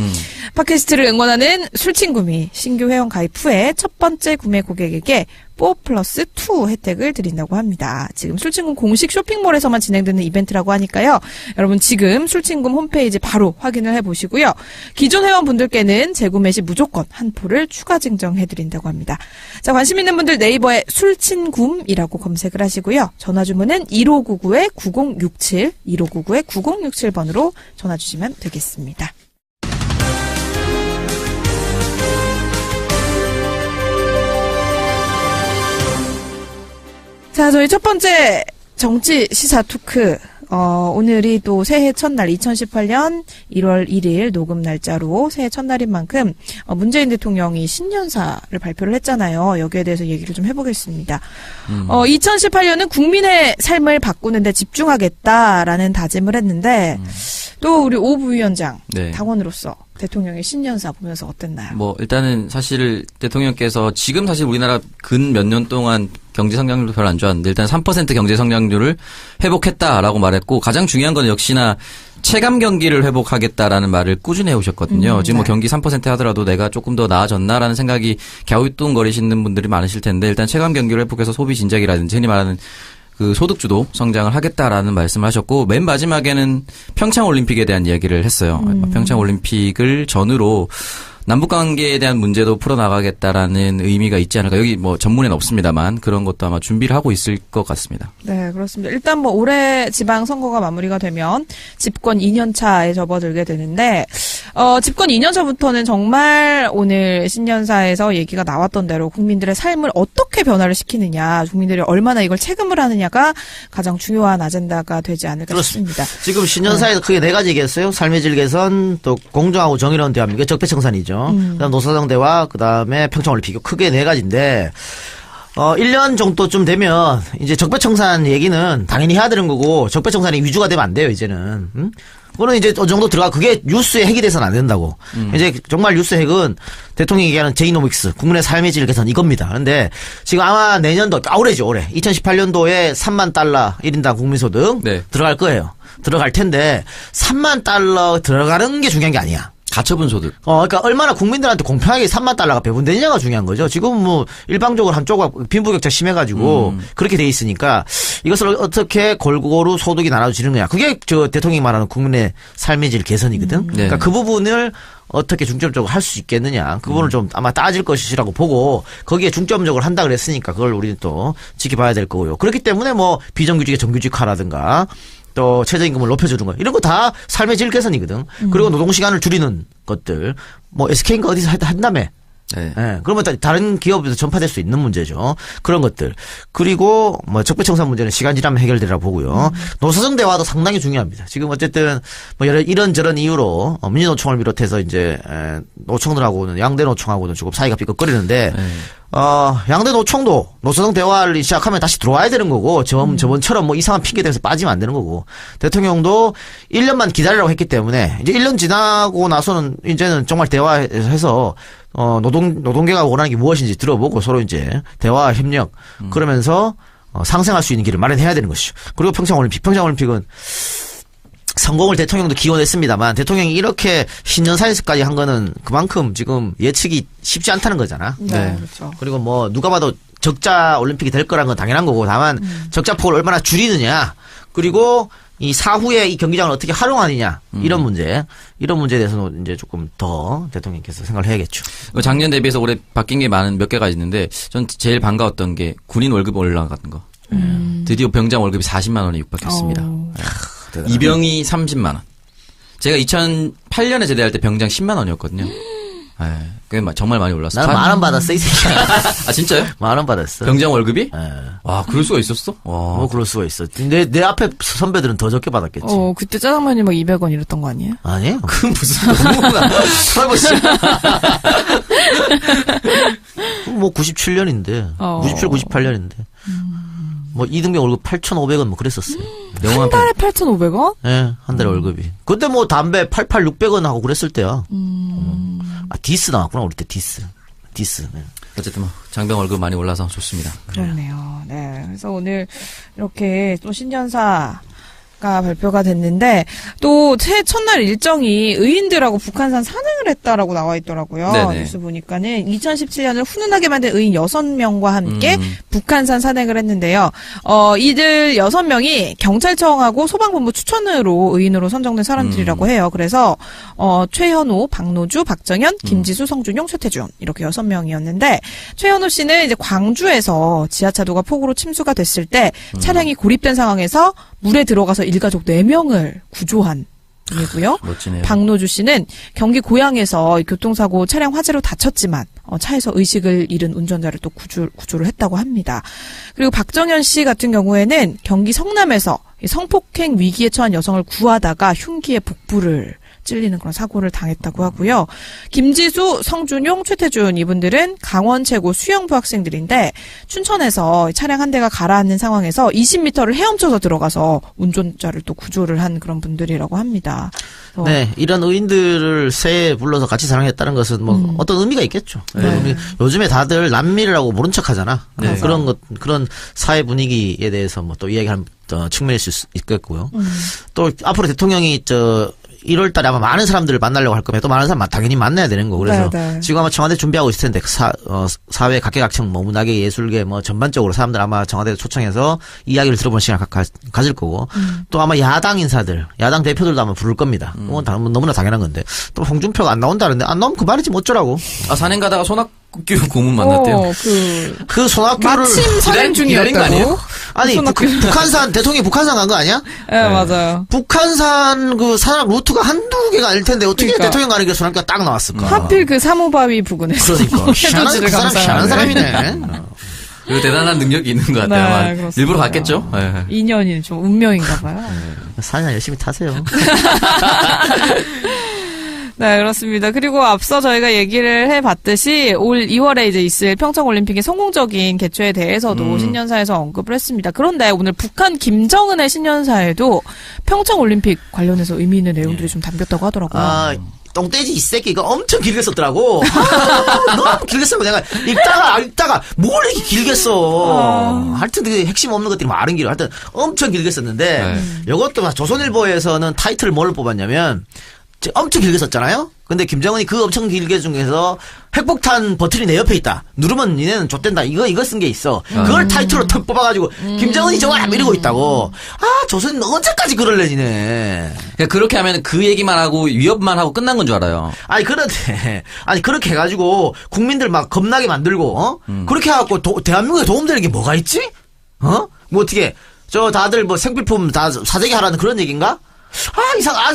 팟캐스트를 응원하는 술친굼이 신규 회원 가입 후에 첫 번째 구매 고객에게 4+2 혜택을 드린다고 합니다. 지금 술친굼 공식 쇼핑몰에서만 진행되는 이벤트라고 하니까요. 여러분 지금 술친굼 홈페이지 바로 확인을 해보시고요. 기존 회원분들께는 재구매 시 무조건 한 포를 추가 증정해드린다고 합니다. 자, 관심 있는 분들 네이버에 술친굼이라고 검색을 하시고요. 전화주문은 1599-9067, 1599-9067번으로 전화주시면 되겠습니다. 자, 저희 첫 번째 정치 시사 토크. 오늘이 또 새해 첫날 2018년 1월 1일 녹음 날짜로 새해 첫날인 만큼 문재인 대통령이 신년사를 발표를 했잖아요. 여기에 대해서 얘기를 좀 해보겠습니다. 2018년은 국민의 삶을 바꾸는 데 집중하겠다라는 다짐을 했는데 또 우리 오 부위원장
네.
당원으로서 대통령의 신년사 보면서 어땠나요?
뭐 일단은 사실 대통령께서 지금 사실 우리나라 근 몇 년 동안 경제 성장률도 별로 안 좋았는데 일단 3% 경제 성장률을 회복했다라고 말했고 가장 중요한 건 역시나 체감 경기를 회복하겠다라는 말을 꾸준히 해오셨거든요. 지금 뭐 경기 3% 하더라도 내가 조금 더 나아졌나라는 생각이 갸우뚱거리시는 분들이 많으실 텐데 일단 체감 경기를 회복해서 소비 진작이라든지 흔히 말하는 그 소득주도 성장을 하겠다라는 말씀을 하셨고 맨 마지막에는 평창올림픽에 대한 이야기를 했어요. 평창올림픽을 전후로 남북관계에 대한 문제도 풀어나가겠다라는 의미가 있지 않을까. 여기 뭐 전문에는 없습니다만 그런 것도 아마 준비를 하고 있을 것 같습니다.
네, 그렇습니다. 일단 뭐 올해 지방선거가 마무리가 되면 집권 2년차에 접어들게 되는데 집권 2년 차부터는 정말 오늘 신년사에서 얘기가 나왔던 대로 국민들의 삶을 어떻게 변화를 시키느냐, 국민들이 얼마나 이걸 체감을 하느냐가 가장 중요한 아젠다가 되지 않을까
그렇습니다.
싶습니다.
지금 신년사에서 크게 네 가지 얘기했어요. 삶의 질 개선, 또 공정하고 정의로운 대한민국, 적폐청산이죠. 그다음 노사정 대화, 그다음에 평창올림픽. 크게 네 가지인데 1년 정도쯤 되면 이제 적폐청산 얘기는 당연히 해야 되는 거고 적폐청산이 위주가 되면 안 돼요, 이제는. 그거는 이제 어느 정도 들어가. 그게 뉴스의 핵이 돼서는 안 된다고. 이제 정말 뉴스의 핵은 대통령이 얘기하는 제이노믹스, 국민의 삶의 질 개선 이겁니다. 그런데 지금 아마 내년도, 올해죠, 올해. 2018년도에 3만 달러 1인당 국민소득
네.
들어갈 거예요. 들어갈 텐데 3만 달러 들어가는 게 중요한 게 아니야.
가처분 소득.
그러니까 얼마나 국민들한테 공평하게 3만 달러가 배분되느냐가 중요한 거죠. 지금 뭐 일방적으로 한쪽과 빈부격차 심해가지고 그렇게 돼 있으니까 이것을 어떻게 골고루 소득이 나눠지는 거냐. 그게 저 대통령이 말하는 국민의 삶의 질 개선이거든. 그러니까 그 부분을 어떻게 중점적으로 할 수 있겠느냐. 그 부분을 좀 아마 따질 것이라고 보고 거기에 중점적으로 한다 그랬으니까 그걸 우리는 또 지켜봐야 될 거고요. 그렇기 때문에 뭐 비정규직의 정규직화라든가 또 최저임금을 높여주는 거 이런 거 다 삶의 질 개선이거든. 그리고 노동시간을 줄이는 것들 뭐 SK인가 어디서 한다며.
네.
네. 그러면 다른 기업에서 전파될 수 있는 문제죠. 그런 것들. 그리고 뭐 적폐청산 문제는 시간 지나면 해결되리라고 보고요. 노사정 대화도 상당히 중요합니다. 지금 어쨌든 뭐 이런저런 이유로 민주노총을 비롯해서 이제 노총들하고는 양대 노총하고는 조금 사이가 삐걱거리는데 양대 노총도 노사정 대화를 시작하면 다시 들어와야 되는 거고 저번처럼 뭐 이상한 핑계 대면서 빠지면 안 되는 거고 대통령도 1년만 기다리라고 했기 때문에 이제 1년 지나고 나서는 이제는 정말 대화해서 노동계가 원하는 게 무엇인지 들어보고 서로 이제 대화 협력 그러면서 상생할 수 있는 길을 마련해야 되는 것이죠. 그리고 평창올림픽은 성공을 대통령도 기원했습니다만 대통령이 이렇게 신년사에서까지 한 거는 그만큼 지금 예측이 쉽지 않다는 거잖아.
네, 그렇죠.
그리고 뭐 누가 봐도 적자 올림픽이 될 거란 건 당연한 거고 다만 적자폭을 얼마나 줄이느냐 그리고 이 사후에 이 경기장을 어떻게 활용하느냐 이런 문제에 대해서는 이제 조금 더 대통령께서 생각을 해야겠죠.
작년 대비해서 올해 바뀐 게 몇 개가 있는데 전 제일 반가웠던 게 군인 월급 올라가는 거. 드디어 병장 월급이 40만 원에 육박했습니다. 이병이 30만 원. 제가 2008년에 제대할 때 병장 10만 원이었거든요. 그게 정말 많이 올랐어.
나는 10,000원 받았어, 이 새끼야.
아, 진짜요?
10,000원 받았어.
병장 월급이?
네.
와, 그럴 수가 있었어? 와.
뭐, 그럴 수가 있어. 내 앞에 선배들은 더 적게 받았겠지.
그때 짜장면이 막 200원 이랬던 거 아니에요?
아니에요.
그건 무슨, 너무나.
살벌씨. 뭐, 97년인데. 97, 98년인데. 뭐 이등병 월급 8,500원 뭐 그랬었어요.
한 달에 8,500원?
네, 한 달에 월급이. 그때 뭐 담배 600원 하고 그랬을 때야. 디스 나왔구나 우리 때 디스. 네.
어쨌든 뭐 장병 월급 많이 올라서 좋습니다.
그렇네요. 네. 그래서 오늘 이렇게 또 신년사가 발표가 됐는데 또 새해 첫날 일정이 의인들하고 북한산 산행을 했다라고 나와 있더라고요.
네네.
뉴스 보니까는 2017년을 훈훈하게 만든 의인 6명과 함께 북한산 산행을 했는데요. 이들 6명이 경찰청하고 소방본부 추천으로 의인으로 선정된 사람들이라고 해요. 그래서 최현우, 박노주, 박정현, 김지수, 성준용, 최태준 이렇게 6명이었는데 최현우 씨는 이제 광주에서 지하차도가 폭우로 침수가 됐을 때 차량이 고립된 상황에서 물에 들어가서 일가족 4명을 구조한 분이고요.
멋지네요.
박노주 씨는 경기 고양에서 교통사고 차량 화재로 다쳤지만 차에서 의식을 잃은 운전자를 또 구조를 했다고 합니다. 그리고 박정현 씨 같은 경우에는 경기 성남에서 성폭행 위기에 처한 여성을 구하다가 흉기에 복부를 찔리는 그런 사고를 당했다고 하고요. 김지수, 성준용, 최태준 이분들은 강원 최고 수영부 학생들인데 춘천에서 차량 한 대가 가라앉는 상황에서 20m를 헤엄쳐서 들어가서 운전자를 또 구조를 한 그런 분들이라고 합니다.
네, 이런 의인들을 새해 불러서 같이 사랑했다는 것은 뭐 어떤 의미가 있겠죠. 네. 요즘에 다들 남미라고 모른 척하잖아. 네. 그런 사회 분위기에 대해서 뭐 또 이야기하는 측면일 수 있겠고요. 또 앞으로 대통령이 1월 달에 아마 많은 사람들을 만나려고 할 거면 또 많은 사람 당연히 만나야 되는 거. 그래서
네.
지금 아마 청와대 준비하고 있을 텐데 사회 각계각층 뭐 문화계 예술계 뭐 전반적으로 사람들 아마 청와대에 초청해서 이야기를 들어보는 시간을 가질 거고 또 아마 야당 인사들 야당 대표들도 아마 부를 겁니다. 그건 너무나 당연한 건데 또 홍준표가 안 나온다는데 안 나오면 그만이지 뭐 어쩌라고.
산행 가다가 손학규 고문 만났대요.
그 손학규를
마침 산행 중이었다고?
아니 북한산 대통령이 북한산 간 거 아니야?
네, 맞아요.
북한산 그 산악 루트가 한두 개가 아닐 텐데 어떻게 대통령 가는 게 손학규가 딱 나왔을까?
하필 그 사무바위 부근에서
그러니까 희한한 사람이네.
그리고 대단한 능력이 있는 것 같아요. 아마
그렇습니다.
일부러 갔겠죠. 네.
인연이 좀 운명인가 봐요.
산이나 열심히 타세요.
네, 그렇습니다. 그리고 앞서 저희가 얘기를 해봤듯이 올 2월에 이제 있을 평창올림픽의 성공적인 개최에 대해서도 신년사에서 언급을 했습니다. 그런데 오늘 북한 김정은의 신년사에도 평창올림픽 관련해서 의미 있는 내용들이 좀 담겼다고 하더라고요.
똥돼지 이 새끼 이거 엄청 길게 썼더라고. 너무 길게 썼고 내가 읽다가 뭘 이렇게 길게 써. 하여튼 그 핵심 없는 것들이 많은 길을 하여튼 엄청 길게 썼는데 이것도 조선일보에서는 타이틀을 뭘 뽑았냐면 엄청 길게 썼잖아요. 근데 김정은이 그 엄청 길게 중에서 핵폭탄 버튼이 내 옆에 있다. 누르면 니네는 좆된다. 이거 쓴 게 있어. 그걸 타이틀로 턱 뽑아가지고 김정은이 저걸 안 밀고 있다고. 조선이 언제까지 그럴래 니네.
그렇게 하면 그 얘기만 하고 위협만 하고 끝난 건 줄 알아요.
그런데 그렇게 해가지고 국민들 막 겁나게 만들고 그렇게 해갖고 대한민국에 도움되는 게 뭐가 있지? 뭐 어떻게 다들 뭐 생필품 다 사재기 하라는 그런 얘기인가?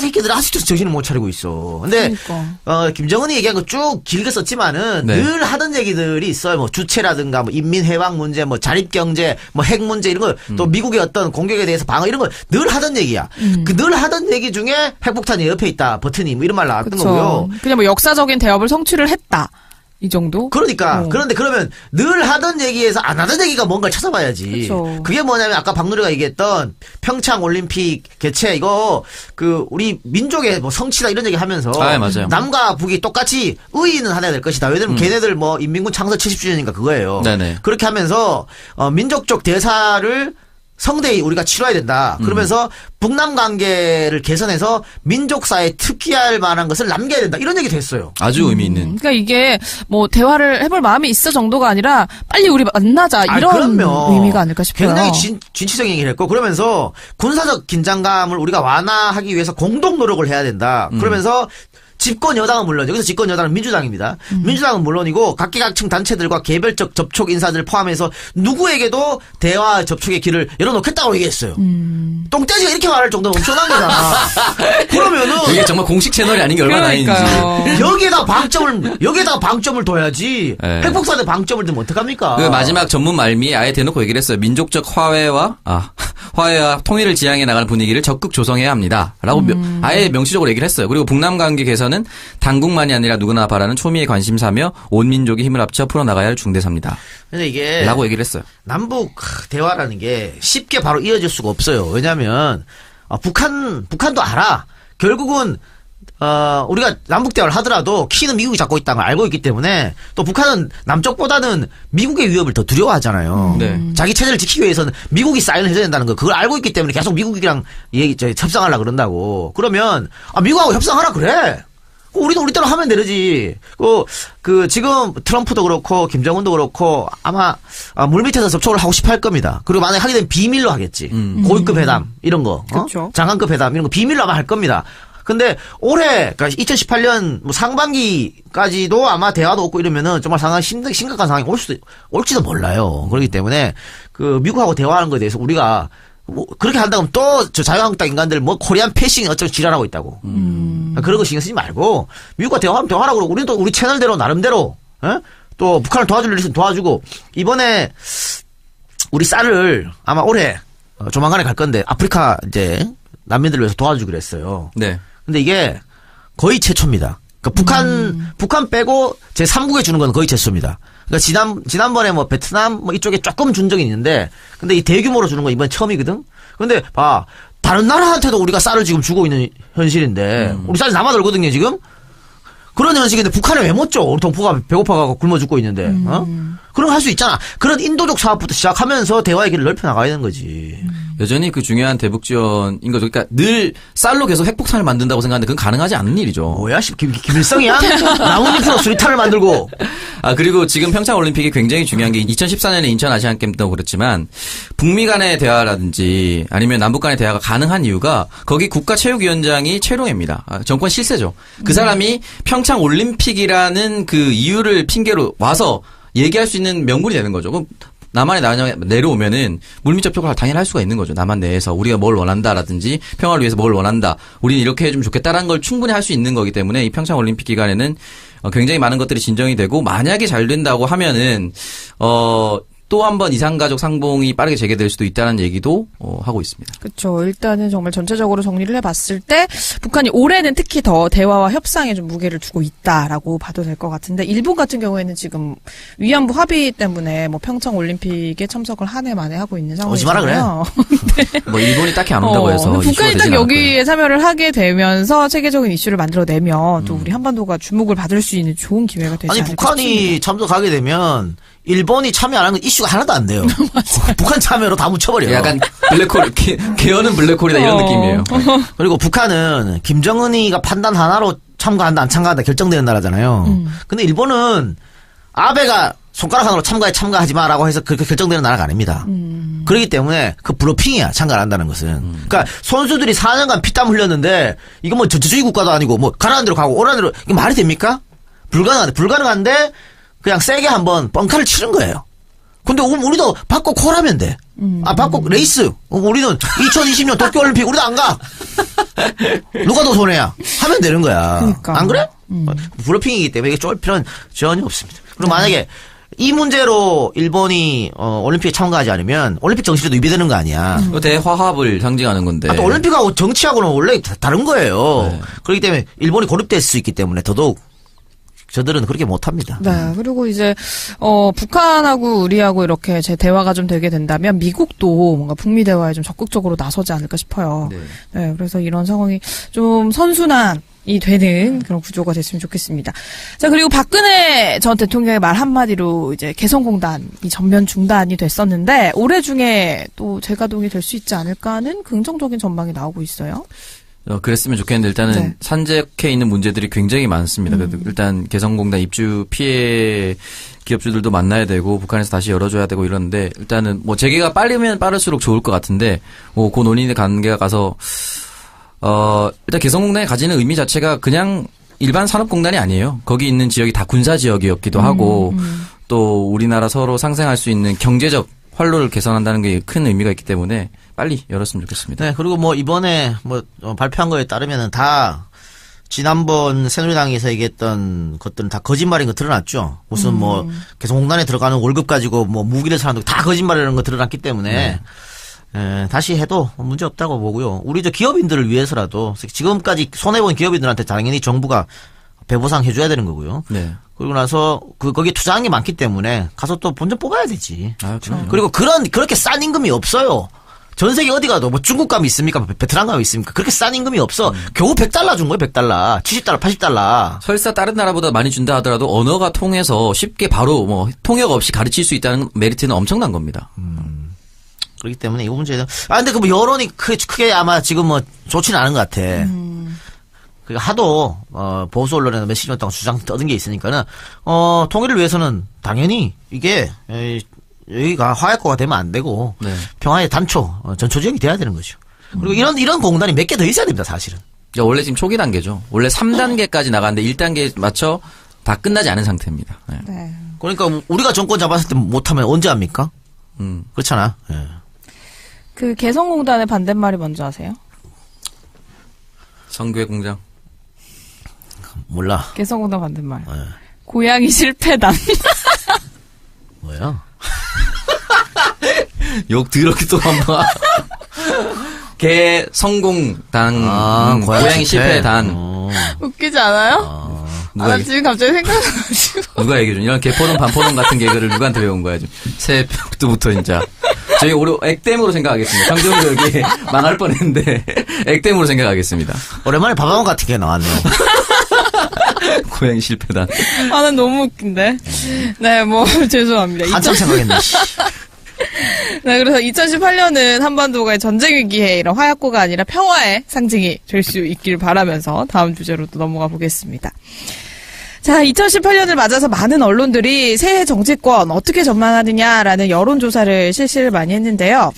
새끼들 아직도 정신을 못 차리고 있어. 근데,
그러니까.
김정은이 얘기한 거 쭉 길게 썼지만은, 늘 하던 얘기들이 있어요. 뭐, 주체라든가, 뭐, 인민해방 문제, 뭐, 자립경제, 뭐, 핵 문제, 이런 거, 또 미국의 어떤 공격에 대해서 방어, 이런 거 늘 하던 얘기야. 늘 하던 얘기 중에 핵폭탄이 옆에 있다, 버튼이, 뭐, 이런 말 나왔던 거고요.
그냥 뭐, 역사적인 대업을 성취를 했다. 이 정도?
그러니까. 그런데 그러면 늘 하던 얘기에서 안 하던 얘기가 뭔가를 찾아봐야지.
그쵸.
그게 뭐냐면 아까 박누리가 얘기했던 평창 올림픽 개최 이거 우리 민족의 뭐 성취다 이런 얘기 하면서
맞아요.
남과 북이 똑같이 의의는 하나 될 것이다. 왜냐면 걔네들 뭐 인민군 창설 70주년인가 그거예요.
네네.
그렇게 하면서 민족적 대사를 성대히 우리가 치러야 된다. 그러면서 북남 관계를 개선해서 민족사에 특기할 만한 것을 남겨야 된다. 이런 얘기도 했어요.
아주 의미 있는.
그러니까 이게 뭐 대화를 해볼 마음이 있어 정도가 아니라 빨리 우리 만나자 이런 의미가 아닐까 싶어요.
굉장히 진취적인 얘기를 했고 그러면서 군사적 긴장감을 우리가 완화하기 위해서 공동 노력을 해야 된다. 그러면서 집권 여당은 물론 여기서 집권 여당은 민주당입니다. 민주당은 물론이고 각계각층 단체들과 개별적 접촉 인사들을 포함해서 누구에게도 대화 접촉의 길을 열어놓겠다고 얘기했어요. 똥돼지가 이렇게 말할 정도면 엄청난 거잖아. 그러면은
이게 정말 공식 채널이 아닌 게 얼마나 다행인지.
여기에다가 방점을 둬야지. 핵폭탄에 방점을 두면 어떡합니까?
그 마지막 전문 말미에 아예 대놓고 얘기를 했어요. 민족적 화해와 화해와 통일을 지향해 나가는 분위기를 적극 조성해야 합니다. 라고 아예 명시적으로 얘기를 했어요. 그리고 북남 관계 개선은 당국만이 아니라 누구나 바라는 초미의 관심사며 온 민족이 힘을 합쳐 풀어나가야 할 중대사입니다.
근데 이게
라고 얘기를 했어요.
남북 대화라는 게 쉽게 바로 이어질 수가 없어요. 왜냐하면 북한도 알아. 결국은 우리가 남북 대화를 하더라도 키는 미국이 잡고 있다는 걸 알고 있기 때문에 또 북한은 남쪽보다는 미국의 위협을 더 두려워하잖아요. 자기 체제를 지키기 위해서는 미국이 사인을 해줘야 된다는 거 그걸 알고 있기 때문에 계속 미국이랑 협상하려고 그런다고. 그러면 미국하고 협상하라 그래. 우리도 우리대로 하면 되지. 지금 트럼프도 그렇고 김정은도 그렇고 아마 물밑에서 접촉을 하고 싶어 할 겁니다. 그리고 만약에 하게 되면 비밀로 하겠지. 고위급 회담 이런 거, 장관급 회담 이런 거 비밀로 아마 할 겁니다. 근데 올해, 그러니까 2018년 상반기까지도 아마 대화도 없고 이러면은 정말 상당히 심각한 상황이 올지도 몰라요. 그렇기 때문에 미국하고 대화하는 거에 대해서 우리가 그렇게 한다면 또 저 자유한국당 인간들 코리안 패싱 어쩌고 지랄하고 있다고. 그런 거 신경 쓰지 말고 미국과 대화하면 대화하라고 그러고 우리는 또 우리 채널대로 나름대로 또 북한을 도와줄 일 있으면 도와주고 이번에 우리 쌀을 아마 올해 조만간에 갈 건데 아프리카 이제 난민들을 위해서 도와주기로 했어요.
네.
근데 이게 거의 최초입니다. 그러니까 북한 빼고 제 3국에 주는 건 거의 최초입니다. 그러니까 지난번에 베트남 이쪽에 조금 준 적이 있는데 근데 이 대규모로 주는 건 이번 처음이거든. 근데 다른 나라한테도 우리가 쌀을 지금 주고 있는 현실인데 우리 쌀이 남아돌거든요 지금. 그런 현실인데 북한에 왜 못 줘? 우리 동포가 배고파가고 굶어 죽고 있는데. 그런 거 할 수 있잖아. 그런 인도적 사업부터 시작하면서 대화의 길을 넓혀 나가야 되는 거지.
여전히 중요한 대북 지원인 거죠. 그러니까 늘 쌀로 계속 핵폭탄을 만든다고 생각하는데 그건 가능하지 않은 일이죠.
뭐야, 김일성이야? 나뭇잎으로 수리탄을 만들고.
그리고 지금 평창 올림픽이 굉장히 중요한 게 2014년에 인천 아시안 게임도 그렇지만 북미 간의 대화라든지 아니면 남북 간의 대화가 가능한 이유가 거기 국가체육위원장이 최룡해입니다. 정권 실세죠. 그 사람이 평창 올림픽이라는 그 이유를 핑계로 와서 얘기할 수 있는 명분이 되는 거죠. 그럼 남한에 내려오면은 물밑 접촉을 당연히 할 수가 있는 거죠. 남한 내에서 우리가 뭘 원한다라든지 평화를 위해서 뭘 원한다. 우리는 이렇게 해주면 좋겠다라는 걸 충분히 할 수 있는 거기 때문에 이 평창 올림픽 기간에는 굉장히 많은 것들이 진정이 되고 만약에 잘 된다고 하면은 또 한 번 이산가족 상봉이 빠르게 재개될 수도 있다는 얘기도 하고 있습니다.
그렇죠. 일단은 정말 전체적으로 정리를 해봤을 때 북한이 올해는 특히 더 대화와 협상에 좀 무게를 두고 있다라고 봐도 될 것 같은데 일본 같은 경우에는 지금 위안부 합의 때문에 평창 올림픽에 참석을 한 해 만에 하고 있는 상황이잖아요.
그래. 일본이 딱히 안 온다고 해서
북한이 딱 여기에 참여를 하게 되면서 세계적인 이슈를 만들어내면 또 우리 한반도가 주목을 받을 수 있는 좋은 기회가 되지 않을까 싶습니다.
북한이 참석하게 되면 일본이 참여 안 하는 건 이슈가 하나도 안 돼요. 북한 참여로 다 묻혀버려요.
약간 블랙홀, 개헌은 블랙홀이다 이런 느낌이에요.
그리고 북한은 김정은이가 판단 하나로 참가한다 안 참가한다 결정되는 나라잖아요. 근데 일본은 아베가 손가락 하나로 참가하지 마라고 해서 그렇게 결정되는 나라가 아닙니다. 그렇기 때문에 블러핑이야 참가 안 한다는 것은. 그러니까 선수들이 4년간 피땀 흘렸는데 이거 전체주의 국가도 아니고 가라는 대로 가고 오라는 대로 이게 말이 됩니까? 불가능한데 그냥 세게 한번 뻥카를 치는 거예요. 근데 우리도 받고 콜하면 돼. 받고 레이스. 우리는 2020년 도쿄올림픽 우리도 안 가. 누가 더 손해야? 하면 되는 거야.
그러니까.
안 그래? 블러핑이기 때문에 이게 쫄 필요는 전혀 없습니다. 그리고 만약에 이 문제로 일본이 올림픽에 참가하지 않으면 올림픽 정신에도 위배되는 거 아니야.
대화합을 상징하는 건데.
또 올림픽하고 정치하고는 원래 다른 거예요. 네. 그렇기 때문에 일본이 고립될 수 있기 때문에 더더욱 저들은 그렇게 못합니다.
네. 그리고 이제 북한하고 우리하고 이렇게 대화가 좀 되게 된다면 미국도 뭔가 북미 대화에 좀 적극적으로 나서지 않을까 싶어요. 네. 그래서 이런 상황이 좀 선순환이 되는 그런 구조가 됐으면 좋겠습니다. 자, 그리고 박근혜 전 대통령의 말 한마디로 이제 개성공단이 전면 중단이 됐었는데 올해 중에 또 재가동이 될 수 있지 않을까 하는 긍정적인 전망이 나오고 있어요.
그랬으면 좋겠는데 일단은 산적해 있는 문제들이 굉장히 많습니다. 일단 개성공단 입주 피해 기업주들도 만나야 되고 북한에서 다시 열어줘야 되고 이러는데 일단은 재개가 빠르면 빠를수록 좋을 것 같은데 그 논의의 관계가 가서 일단 개성공단이 가지는 의미 자체가 그냥 일반 산업공단이 아니에요. 거기 있는 지역이 다 군사 지역이었기도 하고 또 우리나라 서로 상생할 수 있는 경제적 활로를 개선한다는 게 큰 의미가 있기 때문에 빨리 열었으면 좋겠습니다.
네, 그리고 이번에 발표한 거에 따르면은 다 지난번 새누리당에서 얘기했던 것들은 다 거짓말인 거 드러났죠. 무슨 개성공단에 들어가는 월급 가지고 무기를 사는 거 다 거짓말이라는 거 드러났기 때문에 다시 해도 문제 없다고 보고요. 우리 저 기업인들을 위해서라도 지금까지 손해본 기업인들한테 당연히 정부가 배보상 해줘야 되는 거고요.
네.
그리고 나서 거기에 투자한 게 많기 때문에 가서 또 본전 뽑아야 되지.
그럼요.
그리고 그렇게 싼 임금이 없어요. 전 세계 어디 가도 뭐 중국 가면 있습니까? 베트남 가면 있습니까? 그렇게 싼 임금이 없어. 겨우 100달러 준 거예요, 100달러. 70달러, 80달러.
설사 다른 나라보다 많이 준다 하더라도 언어가 통해서 쉽게 바로 뭐 통역 없이 가르칠 수 있다는 메리트는 엄청난 겁니다.
그렇기 때문에 이 문제는 근데 그 뭐 여론이 크게 아마 지금 뭐 좋지는 않은 것 같아. 그 하도 보수 언론에서 몇십 년 동안 주장 떠든 게 있으니까는 통일을 위해서는 당연히 이게 여기가 화약고가 되면 안 되고
네.
평화의 단초, 전초 지역이 돼야 되는 거죠. 그리고 이런 공단이 몇 개 더 있어야 됩니다, 사실은.
원래 지금 초기 단계죠. 원래 3단계까지 나갔는데 1단계 맞춰 다 끝나지 않은 상태입니다. 네.
네.
그러니까 우리가 정권 잡았을 때 못하면 언제 합니까? 그렇잖아. 예.
그 개성공단의 반대말이 뭔지 아세요?
성교의 공장.
몰라.
개성공단 반대말. 고양이 실패단.
뭐야?
욕 더럽게 또 한번. 개 성공단. 고양이 실패단.
웃기지 않아요?
누가
지금 갑자기 생각나가지고.
누가 얘기해 줘? 이런 개포동 반포동 같은 개그를 누구한테 배운 거야 지금. 새벽부터 진짜. 저희 올해 액땜으로 생각하겠습니다. 창조력이 망할 뻔했는데 액땜으로 생각하겠습니다.
오랜만에 밥왕 같은 게 나왔네요.
고양이 실패단.
난 너무 웃긴데. 네, 뭐 죄송합니다.
한참 생각했네.
네, 그래서 2018년은 한반도가 전쟁 위기에 이런 화약고가 아니라 평화의 상징이 될 수 있길 바라면서 다음 주제로 또 넘어가 보겠습니다. 자, 2018년을 맞아서 많은 언론들이 새해 정치권 어떻게 전망하느냐라는 여론조사를 실시를 많이 했는데요.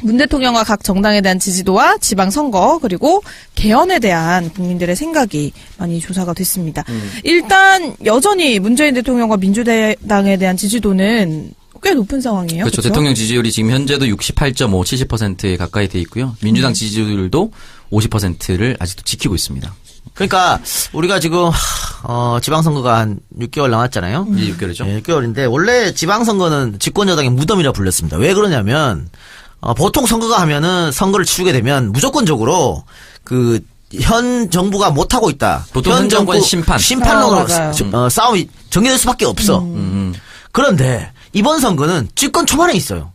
문 대통령과 각 정당에 대한 지지도와 지방선거 그리고 개헌에 대한 국민들의 생각이 많이 조사가 됐습니다. 일단 여전히 문재인 대통령과 민주당에 대한 지지도는 꽤 높은 상황이에요.
그렇죠.
그렇죠?
대통령 지지율이 지금 현재도 68.5, 70%에 가까이 돼 있고요. 민주당 지지율도 50%를 아직도 지키고 있습니다.
그러니까 우리가 지금 지방선거가 한 6개월 남았잖아요.
6개월이죠.
네, 6개월인데 원래 지방선거는 집권여당의 무덤이라 불렸습니다. 왜 그러냐면 보통 선거가 하면은 선거를 치르게 되면 무조건적으로 그 현 정부가 못하고 있다.
보통 현 정권
심판으로 싸움이 정해질 수밖에 없어. 그런데 이번 선거는 집권 초반에 있어요.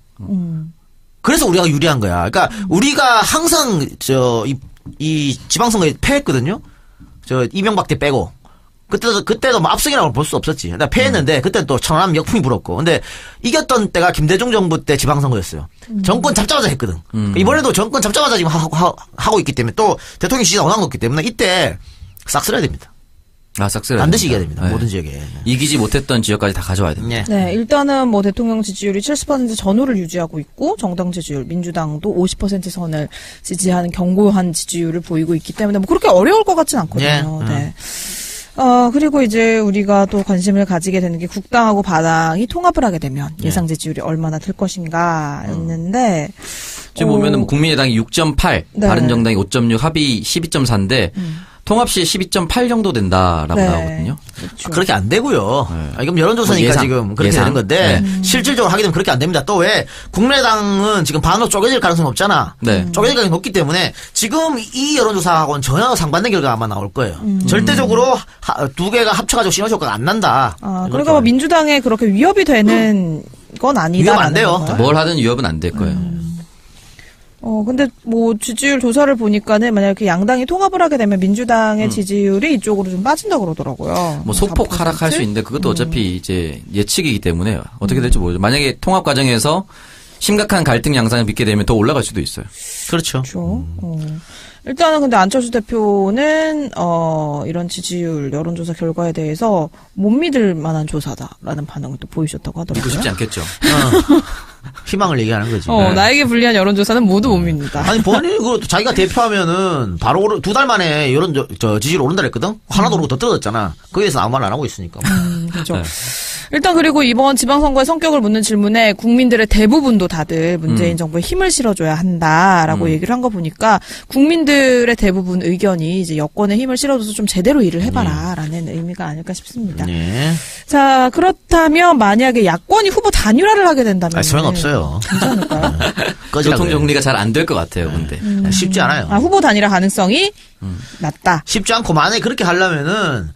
그래서 우리가 유리한 거야. 그러니까 우리가 항상 이 지방선거에 패했거든요. 이명박 때 빼고. 그때도 뭐 압승이라고 볼 수 없었지. 나 패했는데 그때 또 천안함 역풍이 불었고. 근데 이겼던 때가 김대중 정부 때 지방선거였어요. 정권 잡자마자 했거든. 이번에도 정권 잡자마자 지금 하고 있기 때문에 또 대통령 지지가 워낙 높기 때문에 이때 싹 쓸어야 됩니다.
싹쓸어야
반드시 이겨야 됩니다.
네.
모든 지역에.
이기지 못했던 지역까지 다 가져와야 됩니다.
네, 일단은 뭐 대통령 지지율이 70% 전후를 유지하고 있고 정당 지지율, 민주당도 50% 선을 지지하는 견고한 지지율을 보이고 있기 때문에 뭐 그렇게 어려울 것 같진 않거든요. 네. 그리고 이제 우리가 또 관심을 가지게 되는 게 국당하고 바당이 통합을 하게 되면 예상 지지율이 얼마나 될 것인가였는데
지금 보면은 국민의당이 6.8,
네.
바른정당이 5.6, 합의 12.4인데 통합 시 12.8 정도 된다라고
네.
나오거든요.
그렇죠.
그렇게 안 되고요.
네.
이건 여론조사니까
예상,
지금 그렇게
예상.
되는 건데
네.
실질적으로 하게 되면 그렇게 안 됩니다. 또 왜 국민의당은 지금 반으로 쪼개질 가능성이 없잖아.
네.
쪼개질 가능성이 높기 때문에 지금 이 여론조사하고는 전혀 상반된 결과가 아마 나올 거예요. 절대적으로 두 개가 합쳐가지고 시너지 효과가 안 난다.
그러니까 뭐 민주당에 그렇게 위협이 되는 건 아니다.
위협 안 돼요.
뭘 하든 위협은 안 될 거예요.
근데 뭐 지지율 조사를 보니까는 만약에 양당이 통합을 하게 되면 민주당의 지지율이 이쪽으로 좀 빠진다 그러더라고요.
뭐 소폭
4%?
하락할 수 있는데 그것도 어차피 이제 예측이기 때문에 어떻게 될지 모르죠. 만약에 통합 과정에서 심각한 갈등 양상을 빚게 되면 더 올라갈 수도 있어요.
그렇죠.
그렇죠. 일단은 근데 안철수 대표는 이런 지지율 여론조사 결과에 대해서 못 믿을 만한 조사다라는 반응을 또 보이셨다고 하더라고요.
믿고 싶지 않겠죠.
희망을 얘기하는 거지.
나에게 불리한 여론조사는 모두 못 믿는다.
아니 본인이 자기가 대표하면은 바로 2달 만에 지지율 오른다 그랬거든. 하나도 오르고 더 떨어졌잖아. 거기에 대해서 아무 말 안 하고 있으니까.
그렇죠. 일단 그리고 이번 지방선거의 성격을 묻는 질문에 국민들의 대부분도 다들 문재인 정부에 힘을 실어줘야 한다라고 얘기를 한 거 보니까 국민들의 대부분 의견이 이제 여권에 힘을 실어줘서 좀 제대로 일을 해봐라라는 의미가 아닐까 싶습니다.
네.
자, 그렇다면 만약에 야권이 후보 단일화를 하게 된다면
소용없어요.
괜찮을까요?
교통 정리가 잘 안 될 것 같아요. 근데
쉽지 않아요.
후보 단일화 가능성이 낮다.
쉽지 않고 만약에 그렇게 하려면은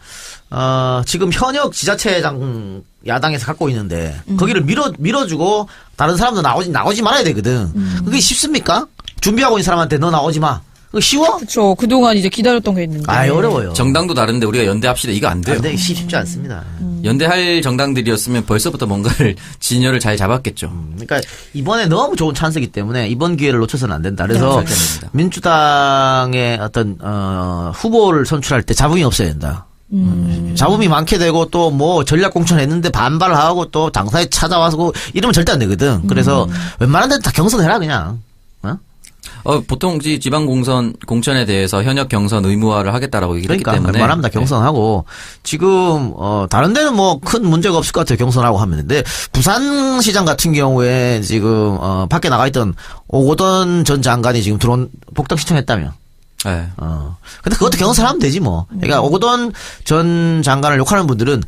지금 현역 지자체장 야당에서 갖고 있는데 거기를 밀어주고 다른 사람도 나오지 말아야 되거든. 그게 쉽습니까? 준비하고 있는 사람한테 너 나오지 마. 그거 쉬워?
그렇죠. 그동안 이제 기다렸던 게 있는데.
어려워요.
정당도 다른데 우리가 연대합시다. 이거 안 돼요.
안 돼, 쉽지 않습니다.
연대할 정당들이었으면 벌써부터 뭔가를 진열을 잘 잡았겠죠.
그러니까 이번에 너무 좋은 찬스이기 때문에 이번 기회를 놓쳐서는 안 된다. 그래서 민주당의 어떤 후보를 선출할 때 잡음이 없어야 된다. 잡음이 많게 되고 또 뭐 전략 공천했는데 반발을 하고 또 당사에 찾아와서 이러면 절대 안 되거든. 그래서 웬만한 데는 다 경선해라 그냥.
보통 지방 공천에 대해서 현역 경선 의무화를 하겠다라고 얘기를 했기 때문에.
웬만하면 다 경선하고 지금 다른 데는 뭐 큰 문제가 없을 것 같아요. 경선하고 하면. 근데 부산시장 같은 경우에 지금 밖에 나가 있던 오거돈 전 장관이 지금 들어온 복당 신청했다며.
네.
근데 그것도 경선하면 되지 뭐. 그러니까 오거돈 전 장관을 욕하는 분들은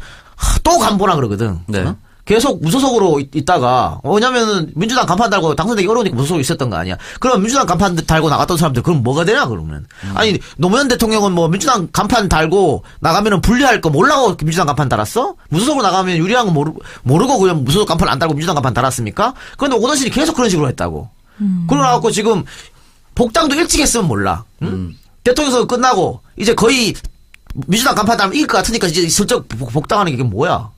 또 간보라 그러거든.
네.
계속 무소속으로 있다가 왜냐면은 민주당 간판 달고 당선되기 어려우니까 무소속으로 있었던 거 아니야. 그럼 민주당 간판 달고 나갔던 사람들 그럼 뭐가 되냐 그러면. 아니 노무현 대통령은 뭐 민주당 간판 달고 나가면은 불리할 거 몰라고 민주당 간판 달았어? 무소속으로 나가면 유리한 거 모르고 그냥 무소속 간판 안 달고 민주당 간판 달았습니까? 그런데 오거돈 씨는 계속 그런 식으로 했다고. 그래갖고 지금 복당도 일찍 했으면 몰라. 응? 대통령 선거 끝나고 이제 거의 민주당 간판 달면 이길 것 같으니까 이제 슬쩍 복당하는 게 이게 뭐야?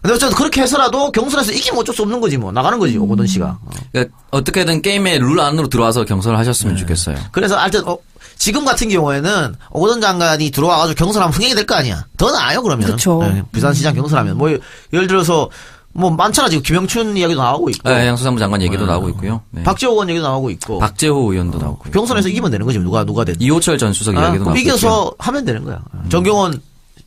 근데 어쨌든 그렇게 해서라도 경선에서 이기면 어쩔 수 없는 거지 뭐. 나가는 거지 오거돈 씨가.
그러니까 어떻게든 게임의 룰 안으로 들어와서 경선을 하셨으면 좋겠어요.
그래서 하여튼 지금 같은 경우에는 오거돈 장관이 들어와가지고 경선하면 흥행이 될 거 아니야. 더 나아요 그러면.
그렇죠.
부산시장 경선하면 뭐 예를 들어서 뭐 많잖아 지금 김영춘 이야기도 나오고 있고.
네, 양수사부 장관 얘기도 나오고 있고요. 네.
박재호 의원 얘기도 나오고 있고.
박재호 의원도 나오고.
경선에서 이기면 되는 거지 누가 됐든.
이호철 전 수석 이야기도 나오고.
이겨서 하면 되는 거야.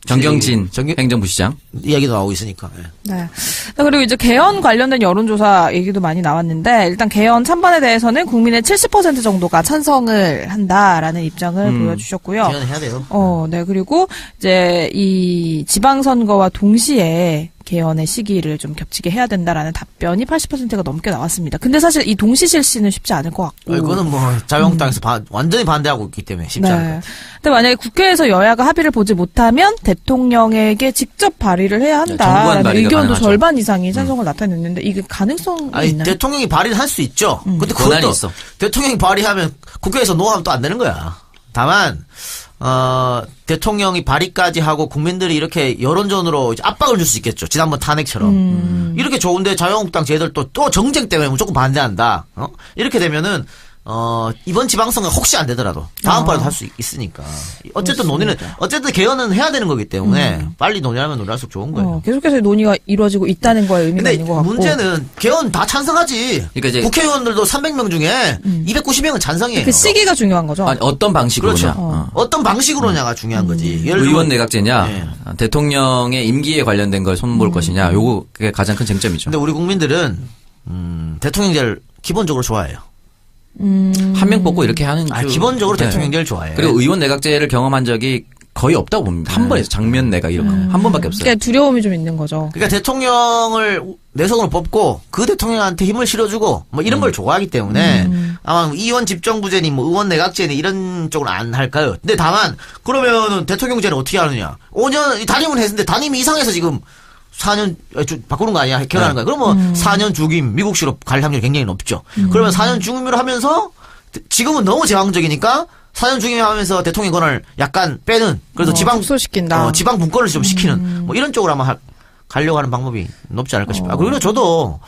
정경진 행정부시장
이야기도 나오고 있으니까.
네. 그리고 이제 개헌 관련된 여론조사 얘기도 많이 나왔는데 일단 개헌 찬반에 대해서는 국민의 70% 정도가 찬성을 한다라는 입장을 보여주셨고요.
개헌해야 돼요.
네. 그리고 이제 이 지방선거와 동시에 개헌의 시기를 좀 겹치게 해야 된다라는 답변이 80%가 넘게 나왔습니다. 근데 사실 이 동시 실시는 쉽지 않을 것 같고.
이거는 뭐 자유한국당에서 완전히 반대하고 있기 때문에 쉽지 않을 것 같아요.
근데 만약에 국회에서 여야가 합의를 보지 못하면 대통령에게 직접 발의를 해야 한다라는 의견도 가능하죠. 절반 이상이 찬성을 나타냈는데 이게 가능성이 있나요?
대통령이 발의를 할 수 있죠. 근데
권한이 있어.
대통령이 발의하면 국회에서 노하면 또 안 되는 거야. 다만 대통령이 발의까지 하고 국민들이 이렇게 여론전으로 압박을 줄 수 있겠죠. 지난번 탄핵처럼. 이렇게 좋은데 자유한국당 쟤들도 또 정쟁 때문에 무조건 반대한다. 이렇게 되면은 이번 지방선거 혹시 안 되더라도 다음번에도 할 수 있으니까. 어쨌든 어쨌든 개헌은 해야 되는 거기 때문에 빨리 논의하면 논의할수록 좋은 거예요.
계속해서 논의가 이루어지고 있다는 거에 의미가 있는 것 같고.
문제는 개헌 다 찬성하지. 그러니까 이제 국회의원들도 300명 중에 290명은 찬성이에요.
그 시기가 중요한 거죠.
아니, 어떤 방식으로냐.
그렇죠. 어떤 방식으로냐가 중요한 거지.
의원 내각제냐, 대통령의 임기에 관련된 걸 손볼 것이냐, 요게 가장 큰 쟁점이죠.
근데 우리 국민들은 대통령제를 기본적으로 좋아해요.
한 명 뽑고 이렇게 하는
기본적으로 대통령제를 좋아해요.
그리고 의원 내각제를 경험한 적이 거의 없다고 봅니다. 한 번에서 장면 내각 이런 거. 한 번밖에 없어요.
그러니까 두려움이 좀 있는 거죠.
그러니까 대통령을 내성으로 뽑고 그 대통령한테 힘을 실어주고 뭐 이런 걸 좋아하기 때문에 아마 의원 집정부제니 뭐 의원 내각제니 이런 쪽으로 안 할까요? 근데 다만 그러면은 대통령제는 어떻게 하느냐? 5년 단임을 했는데 단임이 이상해서 지금 4년 바꾸는 거 아니야? 개헌하는 거야. 그러면 4년 중임 미국시로 갈 확률이 굉장히 높죠. 그러면 4년 중임으로 하면서 지금은 너무 제왕적이니까 4년 중임을 하면서 대통령 권한을 약간 빼는 그래서 지방
축소시킨다.
지방 분권을 좀 시키는 뭐 이런 쪽으로 아마 가려고 하는 방법이 높지 않을까 싶어요. 그리고 저도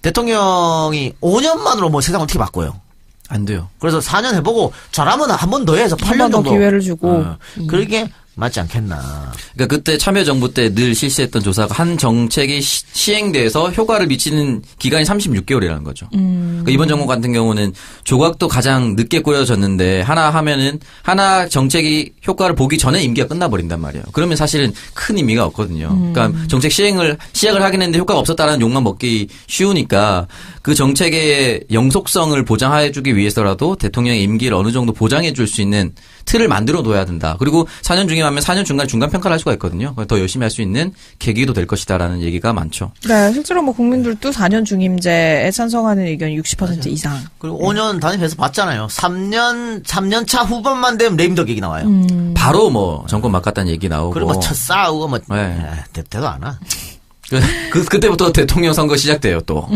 대통령이 5년만으로 뭐 세상 어떻게 바꿔요?
안 돼요.
그래서 4년 해보고 잘하면 한 번 더 해서 8년 정도
기회를 주고
그러게 맞지 않겠나.
그러니까 그때 참여정부 때 늘 실시했던 조사가 한 정책이 시행돼서 효과를 미치는 기간이 36개월이라는 거죠. 그러니까 이번 정부 같은 경우는 조각도 가장 늦게 꾸려졌는데 하나 정책이 효과를 보기 전에 임기가 끝나버린단 말이에요. 그러면 사실은 큰 의미가 없거든요. 그러니까 정책 시작을 하긴 했는데 효과가 없었다는 욕만 먹기 쉬우니까 그 정책의 영속성을 보장해주기 위해서라도 대통령의 임기를 어느 정도 보장해줄 수 있는 틀을 만들어 둬야 된다. 그리고 4년 중임하면 4년 중간 평가를 할 수가 있거든요. 더 열심히 할 수 있는 계기도 될 것이다라는 얘기가 많죠.
네, 실제로 뭐 국민들도 4년 중임제에 찬성하는 의견이 60%
맞아요.
이상.
그리고 5년 단임해서 봤잖아요. 3년 차 후반만 되면 레임덕 얘기 나와요.
바로 뭐 정권 바꿨다는 얘기 나오고.
그리고 뭐 첫 싸우고 뭐
네.
대도 안 와.
그때부터 대통령 선거 시작돼요, 또.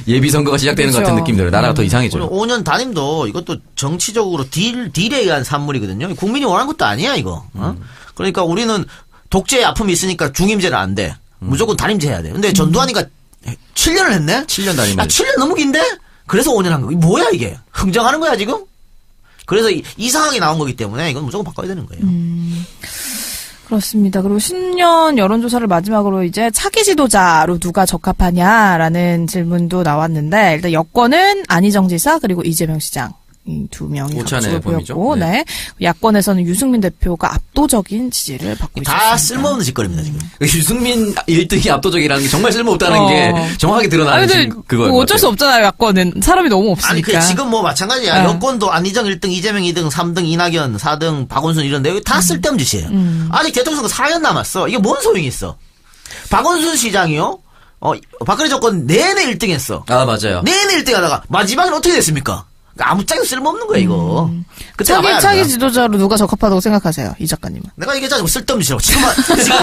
예비 선거가 시작되는
그렇죠.
것 같은 느낌이 들어요. 나라가 더 이상해져요.
5년 단임도 이것도 정치적으로 딜에 의한 산물이거든요. 국민이 원하는 것도 아니야, 이거. 그러니까 우리는 독재의 아픔이 있으니까 중임제는 안 돼. 무조건 단임제 해야 돼. 근데 전두환이가 7년을 했네?
7년 단임제.
7년 너무 긴데? 그래서 5년 한 거. 뭐야, 이게? 흥정하는 거야, 지금? 그래서 이 상황이 나온 거기 때문에 이건 무조건 바꿔야 되는 거예요.
그렇습니다. 그리고 신년 여론조사를 마지막으로 이제 차기 지도자로 누가 적합하냐라는 질문도 나왔는데 일단 여권은 안희정 지사 그리고 이재명 시장 이 두 명이
오찬의
격추를
범위죠.
보였고, 네. 야권에서는 유승민 대표가 압도적인 지지를 받고 있습니다.
다 쓸모없는 짓거리입니다, 지금.
유승민 1등이 압도적이라는 게 정말 쓸모없다는 게 정확하게 드러나는 그거예요.
뭐 어쩔 수 없잖아요, 야권은. 사람이 너무 없으니까.
아니, 지금 뭐 마찬가지야. 여권도 안희정 1등, 이재명 2등, 3등, 이낙연, 4등, 박원순 이런데 여기 다 쓸데없는 짓이에요. 아직 대통령 선거 4년 남았어. 이게 뭔 소용이 있어. 박원순 시장이요? 박근혜 정권 내내 1등 했어.
아, 맞아요.
내내 1등 하다가 마지막엔 어떻게 됐습니까? 아무짝에 쓸모없는 거야, 이거.
차기 지도자로 누가 적합하다고 생각하세요, 이 작가님은?
내가 얘기했잖아, 쓸데없는 짓이라고. 지금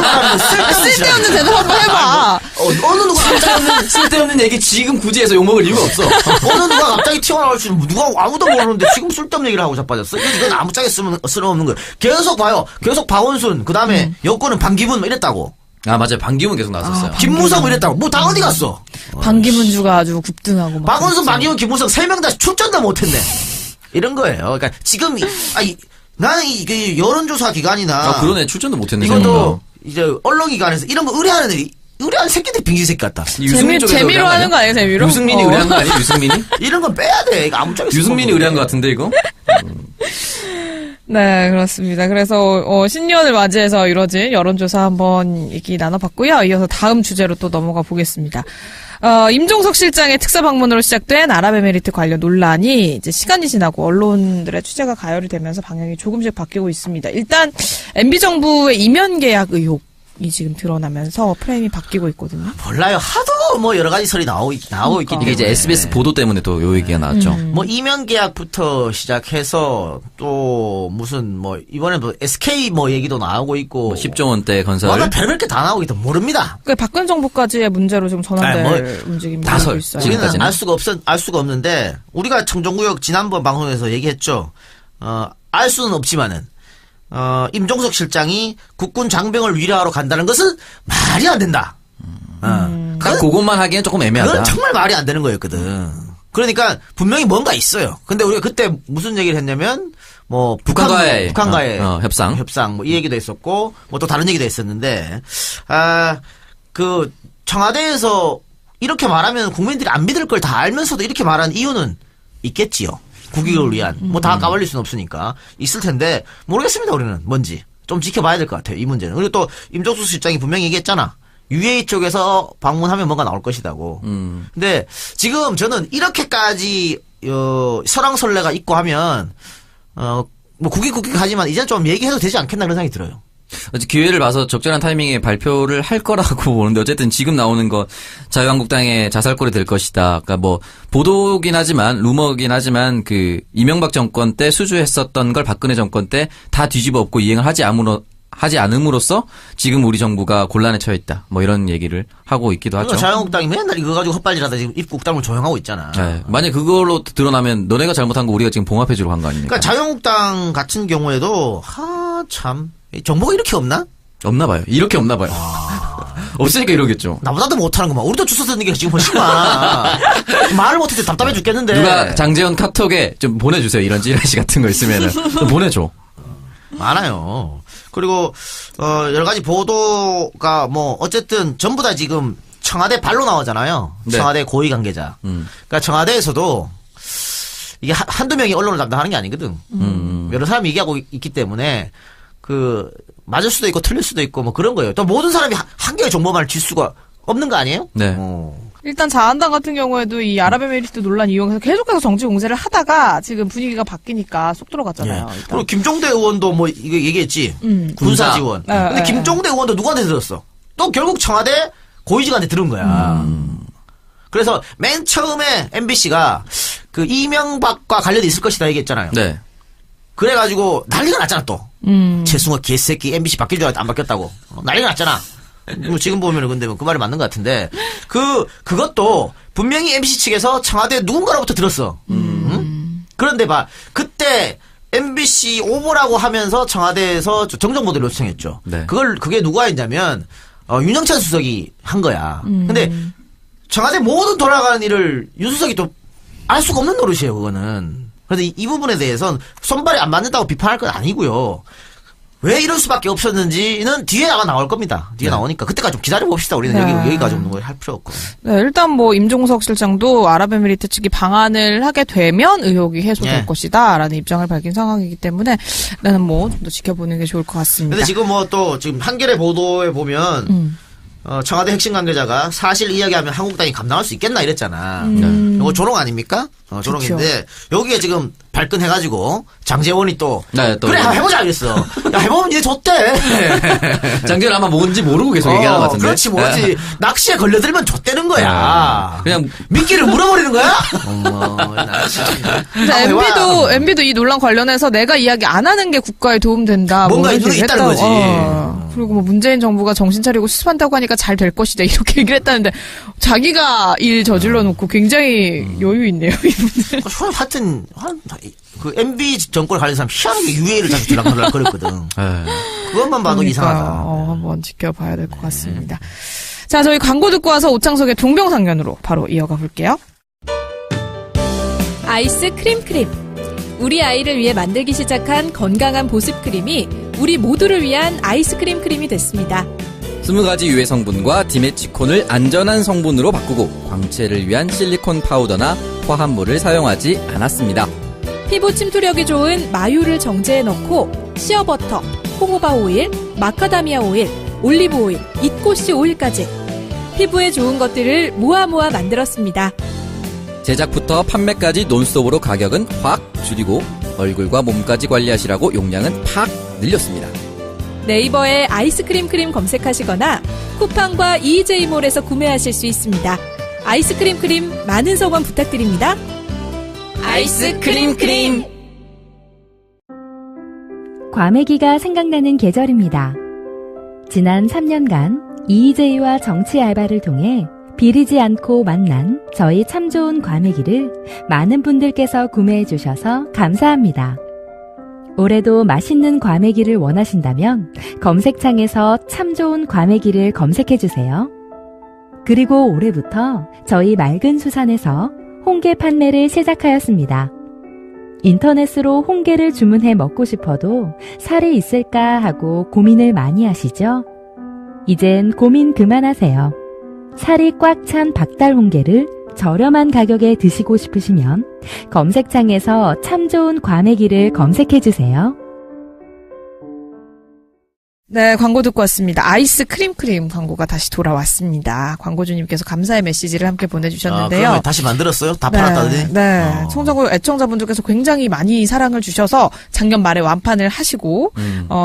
말하는
쓸데없는 대답 한번 해봐.
어느 누가 갑자기
쓸데없는 얘기 지금 굳이 해서 욕먹을 이유가 없어.
어느 누가 갑자기 튀어나올 줄 누가 아무도 모르는데 지금 쓸데없는 얘기를 하고 자빠졌어. 이건 아무짝에 쓸모없는 거예요. 계속 봐요. 계속 박원순, 그 다음에 여권은 반기문 뭐 이랬다고.
아, 맞아요. 반기문 계속 나왔었어요.
김무성 뭐 이랬다고. 뭐 다 어디 갔어?
반기문주가 아주 급등하고 막.
박원순, 반기문, 김무성 3명 다 출전도 못했네. 이런 거예요. 그러니까 지금 나는 이 여론조사 기관이나
그러네. 출전도 못했네.
이것도 이제 언론기관에서 이런 거 의뢰하는 새끼들 빙신 새끼 같다.
재미로 하는 거 아니에요, 재미로?
유승민이 의뢰한 거 아니에요, 유승민이?
이런 건 빼야 돼. 이거 아무짝에
유승민이 의뢰한 거 같은데, 이거?
네, 그렇습니다. 그래서 신년을 맞이해서 이뤄진 여론조사 한번 얘기 나눠봤고요. 이어서 다음 주제로 또 넘어가 보겠습니다. 임종석 실장의 특사 방문으로 시작된 아랍에미리트 관련 논란이 이제 시간이 지나고 언론들의 취재가 가열이 되면서 방향이 조금씩 바뀌고 있습니다. 일단 MB 정부의 이면 계약 의혹이 지금 드러나면서 프레임이 바뀌고 있거든요.
몰라요. 하도 뭐 여러 가지 설이 나오고 있기 때문에.
이게 이제 SBS 보도 때문에 또 요 얘기가 나왔죠.
뭐 이면 계약부터 시작해서 또 무슨 뭐 이번에 뭐 SK 뭐 얘기도 나오고 있고
10조 원대 건설.
뭐 별별 게 다 나오고 있다. 모릅니다.
그러니까 박근혜 정부까지의 문제로 지금 전환될 움직임이 나오고 있어요.
우리는 알 수가 없는데 우리가 청정구역 지난번 방송에서 얘기했죠. 알 수는 없지만은 임종석 실장이 국군 장병을 위로하러 간다는 것은 말이 안 된다.
딱 그것만 하기엔 조금 애매하다.
그건 정말 말이 안 되는 거였거든. 그러니까 분명히 뭔가 있어요. 근데 우리가 그때 무슨 얘기를 했냐면 뭐 북한과의
협상
뭐 이 얘기도 했었고 뭐 또 다른 얘기도 했었는데 그 청와대에서 이렇게 말하면 국민들이 안 믿을 걸 다 알면서도 이렇게 말한 이유는 있겠지요. 국익을 위한 뭐 다 까발릴 수는 없으니까 있을 텐데 모르겠습니다. 우리는 뭔지 좀 지켜봐야 될 것 같아요. 이 문제는. 그리고 또 임종수 실장이 분명히 얘기했잖아. UAE 쪽에서 방문하면 뭔가 나올 것이다고. 근데 지금 저는 이렇게까지 설왕설래가 있고 하면 뭐 국익하지만 이제 좀 얘기해도 되지 않겠나 그런 생각이 들어요.
기회를 봐서 적절한 타이밍에 발표를 할 거라고 보는데 어쨌든 지금 나오는 거 자유한국당의 자살골이 될 것이다. 그러니까 뭐 보도긴 하지만 루머긴 하지만 그 이명박 정권 때 수주했었던 걸 박근혜 정권 때 다 뒤집어 엎고 이행을 하지 않음으로써 지금 우리 정부가 곤란에 처해 있다. 뭐 이런 얘기를 하고 있기도 하죠.
자유한국당이 맨날 이거 가지고 헛발질하다 지금 입국당을 조용하고 있잖아.
네. 만약 그걸로 드러나면 너네가 잘못한 거 우리가 지금 봉합해주러 간 거 아닙니까?
그러니까 자유한국당 같은 경우에도 참 정보가 이렇게 없나?
없나 봐요. 이렇게 없나 봐요. 없으니까 이러겠죠.
나보다도 못하는 거만. 우리도 주워 쓰는 게 지금 훨씬 많아. 말을 못해서 답답해 죽겠는데.
누가 장재현 카톡에 좀 보내주세요. 이런 찌라시 같은 거 있으면은 좀 보내줘.
많아요. 그리고 여러 가지 보도가 뭐 어쨌든 전부 다 지금 청와대 발로 나오잖아요.
네.
청와대 고위 관계자. 그러니까 청와대에서도 이게 한두 명이 언론을 담당하는 게 아니거든. 여러 사람이 얘기하고 있기 때문에 맞을 수도 있고 틀릴 수도 있고 뭐 그런 거예요. 또 모든 사람이 한 개의 정보만을 질 수가 없는 거 아니에요?
네.
일단 자한당 같은 경우에도 이 아랍에미리트 논란 이용해서 계속해서 정치 공세를 하다가 지금 분위기가 바뀌니까 쏙 들어갔잖아요.
예. 그리고 김종대 의원도 뭐 이거 얘기했지. 군사 지원. 근데 김종대 의원도 누구한테 들었어? 또 결국 청와대 고위직한테 들은 거야. 그래서 맨 처음에 MBC가 이명박과 관련이 있을 것이다 얘기했잖아요.
네.
그래가지고 난리가 났잖아 또. 최승호 개새끼 MBC 바뀔 줄 알았는데 안 바뀌었다고. 난리가 났잖아. 뭐 지금 보면은 근데 그 말이 맞는 것 같은데 그것도 분명히 MBC 측에서 청와대 누군가로부터 들었어. 그런데 그때 MBC 오보라고 하면서 청와대에서 정정보도를 요청했죠.
네.
그게 누가 했냐면 윤영찬 수석이 한 거야. 근데 청와대 모든 돌아가는 일을 윤 수석이 또 알 수가 없는 노릇이에요. 그거는. 그래서 이 부분에 대해서는 손발이 안 맞는다고 비판할 건 아니고요. 왜 이럴 수밖에 없었는지는 뒤에 아마 나올 겁니다. 뒤에 나오니까 그때까지 좀 기다려 봅시다. 우리는 여기까지 없는 거 할 필요 없고.
네, 일단 뭐 임종석 실장도 아랍에미리트 측이 방한을 하게 되면 의혹이 해소될 것이다라는 입장을 밝힌 상황이기 때문에 나는 뭐 좀 더 지켜보는 게 좋을 것 같습니다.
근데 지금 지금 한겨레 보도에 보면 청와대 핵심 관계자가 사실 이야기하면 한국당이 감당할 수 있겠나 이랬잖아. 이거 조롱 아닙니까? 조롱인데 여기에 지금 발끈해가지고 장재원이 또 그래 해보자 이랬어. 야 해보면 이제 좆대.
장재원 아마 뭔지 모르고 계속 얘기하는 것 같은데.
그렇지 뭐지. 낚시에 걸려들면 좆대는 거야.
그냥
미끼를 물어버리는 거야?
MB도 이 논란 관련해서 내가 이야기 안 하는 게 국가에 도움된다.
뭔가 이유는 있다는 거지.
그리고 뭐 문재인 정부가 정신 차리고 수습한다고 하니까 잘 될 것이다 이렇게 얘기를 했다는데 자기가 일 저질러 놓고 굉장히 여유 있네요 이분들.
하여튼 MB 정권 관련 사람 희한하게 UA를 자꾸 들락거렸거든. 그것만 봐도 이상하다.
한번 지켜봐야 될 것 같습니다. 자, 저희 광고 듣고 와서 오창석의 동병상련으로 바로 이어가 볼게요.
아이스 크림. 우리 아이를 위해 만들기 시작한 건강한 보습 크림이 우리 모두를 위한 아이스크림 크림이 됐습니다.
20가지 유해 성분과 디메치콘을 안전한 성분으로 바꾸고 광채를 위한 실리콘 파우더나 화합물을 사용하지 않았습니다.
피부 침투력이 좋은 마유를 정제해 넣고 시어버터, 호호바 오일, 마카다미아 오일, 올리브 오일, 잇꽃씨 오일까지 피부에 좋은 것들을 모아 만들었습니다.
제작부터 판매까지 논스톱으로 가격은 확 줄이고 얼굴과 몸까지 관리하시라고 용량은 팍 늘렸습니다.
네이버에 아이스크림 크림 검색하시거나 쿠팡과 EJ몰에서 구매하실 수 있습니다. 아이스크림 크림 많은 성원 부탁드립니다.
아이스크림.
과메기가 생각나는 계절입니다. 지난 3년간 EJ와 정치 알바를 통해 비리지 않고 만난 저희 참 좋은 과메기를 많은 분들께서 구매해 주셔서 감사합니다. 올해도 맛있는 과메기를 원하신다면 검색창에서 참 좋은 과메기를 검색해 주세요. 그리고 올해부터 저희 맑은 수산에서 홍게 판매를 시작하였습니다. 인터넷으로 홍게를 주문해 먹고 싶어도 살이 있을까 하고 고민을 많이 하시죠? 이젠 고민 그만하세요. 살이 꽉 찬 박달 홍게를 저렴한 가격에 드시고 싶으시면 검색창에서 참 좋은 과메기를 검색해주세요.
네, 광고 듣고 왔습니다. 아이스 크림 광고가 다시 돌아왔습니다. 광고주님께서 감사의 메시지를 함께 보내주셨는데요.
다시 만들었어요? 다 팔았다더니?
네. 애청자분들께서 굉장히 많이 사랑을 주셔서 작년 말에 완판을 하시고,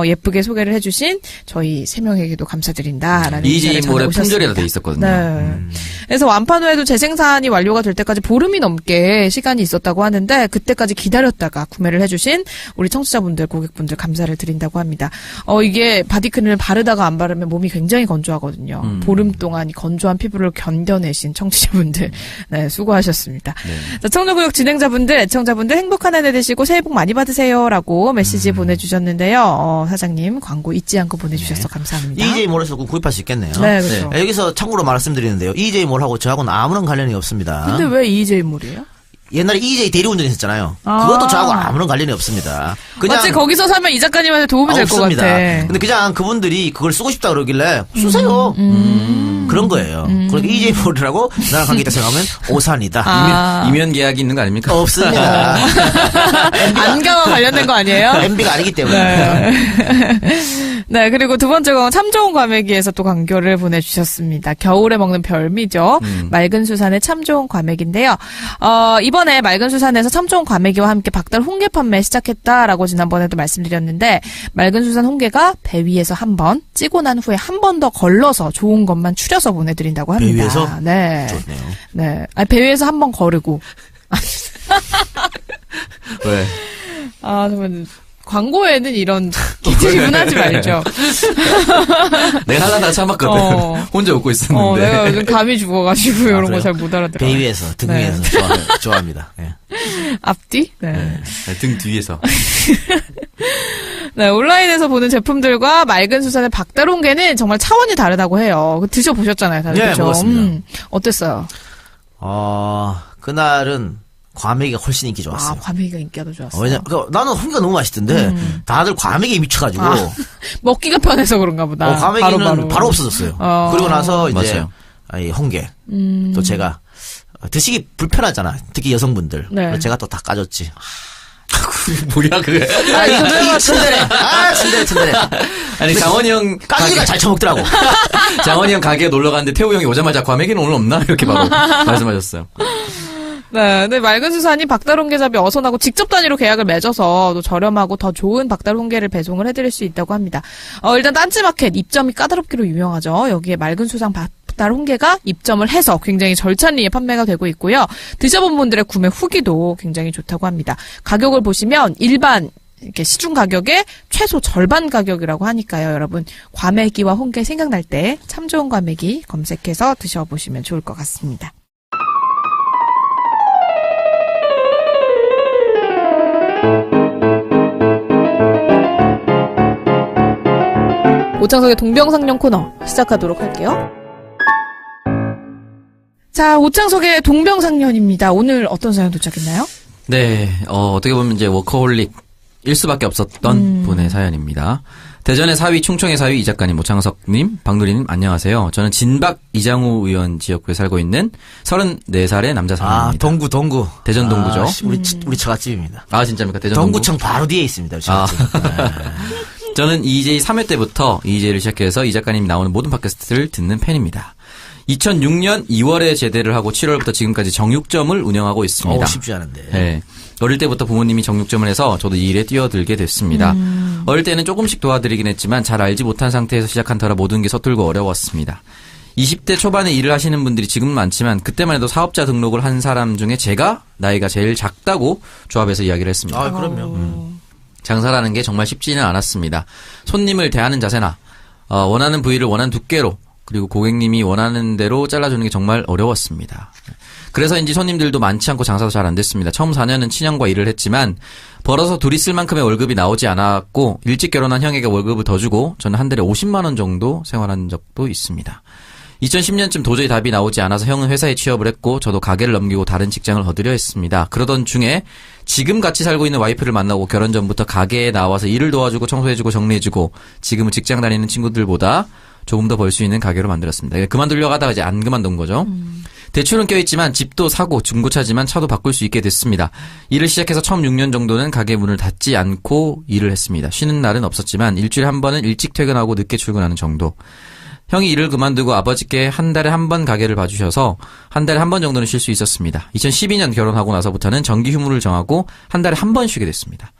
예쁘게 소개를 해주신 저희 3명에게도 감사드린다라는
EJ몰에 품절이라 돼 있었거든요.
네. 그래서 완판 후에도 재생산이 완료가 될 때까지 보름이 넘게 시간이 있었다고 하는데, 그때까지 기다렸다가 구매를 해주신 우리 청취자분들, 고객분들 감사를 드린다고 합니다. 이게 바디크림을 바르다가 안 바르면 몸이 굉장히 건조하거든요. 보름 동안 이 건조한 피부를 견뎌내신 청취자분들, 네, 수고하셨습니다. 네. 자, 청정구역 진행자분들, 애청자분들 행복한 한 해 되시고 새해 복 많이 받으세요라고 메시지 보내주셨는데요. 사장님 광고 잊지 않고 보내주셔서 감사합니다.
EJ몰에서 구입할 수 있겠네요.
네, 그렇죠.
네. 여기서 참고로 말씀드리는데요. EJ몰하고 저하고는 아무런 관련이 없습니다.
근데 왜 EJ몰이에요?
옛날에 EJ 대리운전 했었잖아요. 그것도 저하고 아무런 관련이 없습니다. 그냥
마치 거기서 사면 이 작가님한테 도움이 될 것
없습니다.
같아.
근데 그냥 그분들이 그걸 쓰고 싶다 그러길래 쓰세요. 그런 거예요. 그러니까 EJ 모델하고 나랑 관계 있다 생각하면 오산이다.
이면 계약이 있는 거 아닙니까?
없습니다.
안가와 관련된 거 아니에요?
MB가 아니기 때문에.
네, 그리고 두 번째 건 참 좋은 과메기에서 또 강교를 보내주셨습니다. 겨울에 먹는 별미죠. 맑은 수산의 참 좋은 과메기인데요. 이번에 맑은 수산에서 참 좋은 과메기와 함께 박달 홍게 판매 시작했다라고 지난번에도 말씀드렸는데, 맑은 수산 홍게가 배 위에서 한 번, 찌고 난 후에 한 번 더 걸러서 좋은 것만 추려서 보내드린다고 합니다.
배 위에서?
네.
좋네요.
네. 아니, 배 위에서 한 번 거르고.
왜?
정말. 광고에는 이런 기질이문 하지 말죠.
내가 하나 참았거든. 혼자 웃고 있었는데.
내가 요즘 감이 죽어가지고 이런 거 잘 못 알아들어요.
배 위에서, 등 위에서 좋아합니다. 네.
앞뒤? 네.
등 뒤에서.
네, 온라인에서 보는 제품들과 맑은 수산의 박달 홍게는 정말 차원이 다르다고 해요. 드셔보셨잖아요, 다들.
네,
그렇죠?
먹었습니다.
어땠어요?
그날은 과메기가 훨씬 인기 좋았어요.
과메기가 인기가 더 좋았어요.
나는 홍게가 너무 맛있던데 다들 과메기에 미쳐가지고
먹기가 편해서 그런가 보다.
과메기는 바로 없어졌어요. 그리고 나서 이제
맞아요.
홍게 또 제가 드시기 불편하잖아. 특히 여성분들.
네.
그래서 제가 또 다 까줬지.
뭐야 그게?
친절해.
아니 장원이 형
까지가 잘 처먹더라고.
장원이 형 가게에 놀러 갔는데 태우 형이 오자마자 과메기는 오늘 없나 이렇게 바로 말씀하셨어요.
네, 근데 맑은 수산이 박달 홍게잡이 어선하고 직접 단위로 계약을 맺어서 또 저렴하고 더 좋은 박달 홍게를 배송을 해드릴 수 있다고 합니다. 일단 딴지마켓 입점이 까다롭기로 유명하죠. 여기에 맑은 수산 박달 홍게가 입점을 해서 굉장히 절찬리에 판매가 되고 있고요. 드셔본 분들의 구매 후기도 굉장히 좋다고 합니다. 가격을 보시면 일반 이렇게 시중 가격의 최소 절반 가격이라고 하니까요. 여러분 과메기와 홍게 생각날 때 참 좋은 과메기 검색해서 드셔보시면 좋을 것 같습니다. 오창석의 동병상련 코너 시작하도록 할게요. 자, 오창석의 동병상련입니다. 오늘 어떤 사연 도착했나요?
네, 어떻게 보면 이제 워커홀릭 일 수밖에 없었던 분의 사연입니다. 대전의 사위, 충청의 사위 이 작가님, 오창석님, 박누리님 안녕하세요. 저는 진박 이장우 의원 지역구에 살고 있는 34살의 남자 사람입니다.
동구.
대전 동구죠.
우리 처갓집입니다.
진짜입니까? 대전
동구청 바로 뒤에 있습니다.
저는 EJ 3회 때부터 EJ를 시작해서 이 작가님이 나오는 모든 팟캐스트를 듣는 팬입니다. 2006년 2월에 제대를 하고 7월부터 지금까지 정육점을 운영하고 있습니다.
쉽지 않은데.
네. 어릴 때부터 부모님이 정육점을 해서 저도 이 일에 뛰어들게 됐습니다. 어릴 때는 조금씩 도와드리긴 했지만 잘 알지 못한 상태에서 시작한 터라 모든 게 서툴고 어려웠습니다. 20대 초반에 일을 하시는 분들이 지금은 많지만 그때만 해도 사업자 등록을 한 사람 중에 제가 나이가 제일 작다고 조합에서 이야기를 했습니다.
그럼요.
장사라는 게 정말 쉽지는 않았습니다. 손님을 대하는 자세나 원하는 부위를 원하는 두께로 그리고 고객님이 원하는 대로 잘라주는 게 정말 어려웠습니다. 그래서인지 손님들도 많지 않고 장사도 잘 안 됐습니다. 처음 4년은 친형과 일을 했지만 벌어서 둘이 쓸 만큼의 월급이 나오지 않았고 일찍 결혼한 형에게 월급을 더 주고 저는 한 달에 50만 원 정도 생활한 적도 있습니다. 2010년쯤 도저히 답이 나오지 않아서 형은 회사에 취업을 했고 저도 가게를 넘기고 다른 직장을 얻으려 했습니다. 그러던 중에 지금 같이 살고 있는 와이프를 만나고 결혼 전부터 가게에 나와서 일을 도와주고 청소해주고 정리해주고 지금은 직장 다니는 친구들보다 조금 더 벌 수 있는 가게로 만들었습니다. 그만두려고 하다가 이제 안 그만둔 거죠. 대출은 껴있지만 집도 사고 중고차지만 차도 바꿀 수 있게 됐습니다. 일을 시작해서 처음 6년 정도는 가게 문을 닫지 않고 일을 했습니다. 쉬는 날은 없었지만 일주일에 한 번은 일찍 퇴근하고 늦게 출근하는 정도. 형이 일을 그만두고 아버지께 한 달에 한 번 가게를 봐주셔서 한 달에 한 번 정도는 쉴 수 있었습니다. 2012년 결혼하고 나서부터는 정기 휴무를 정하고 한 달에 한 번 쉬게 됐습니다.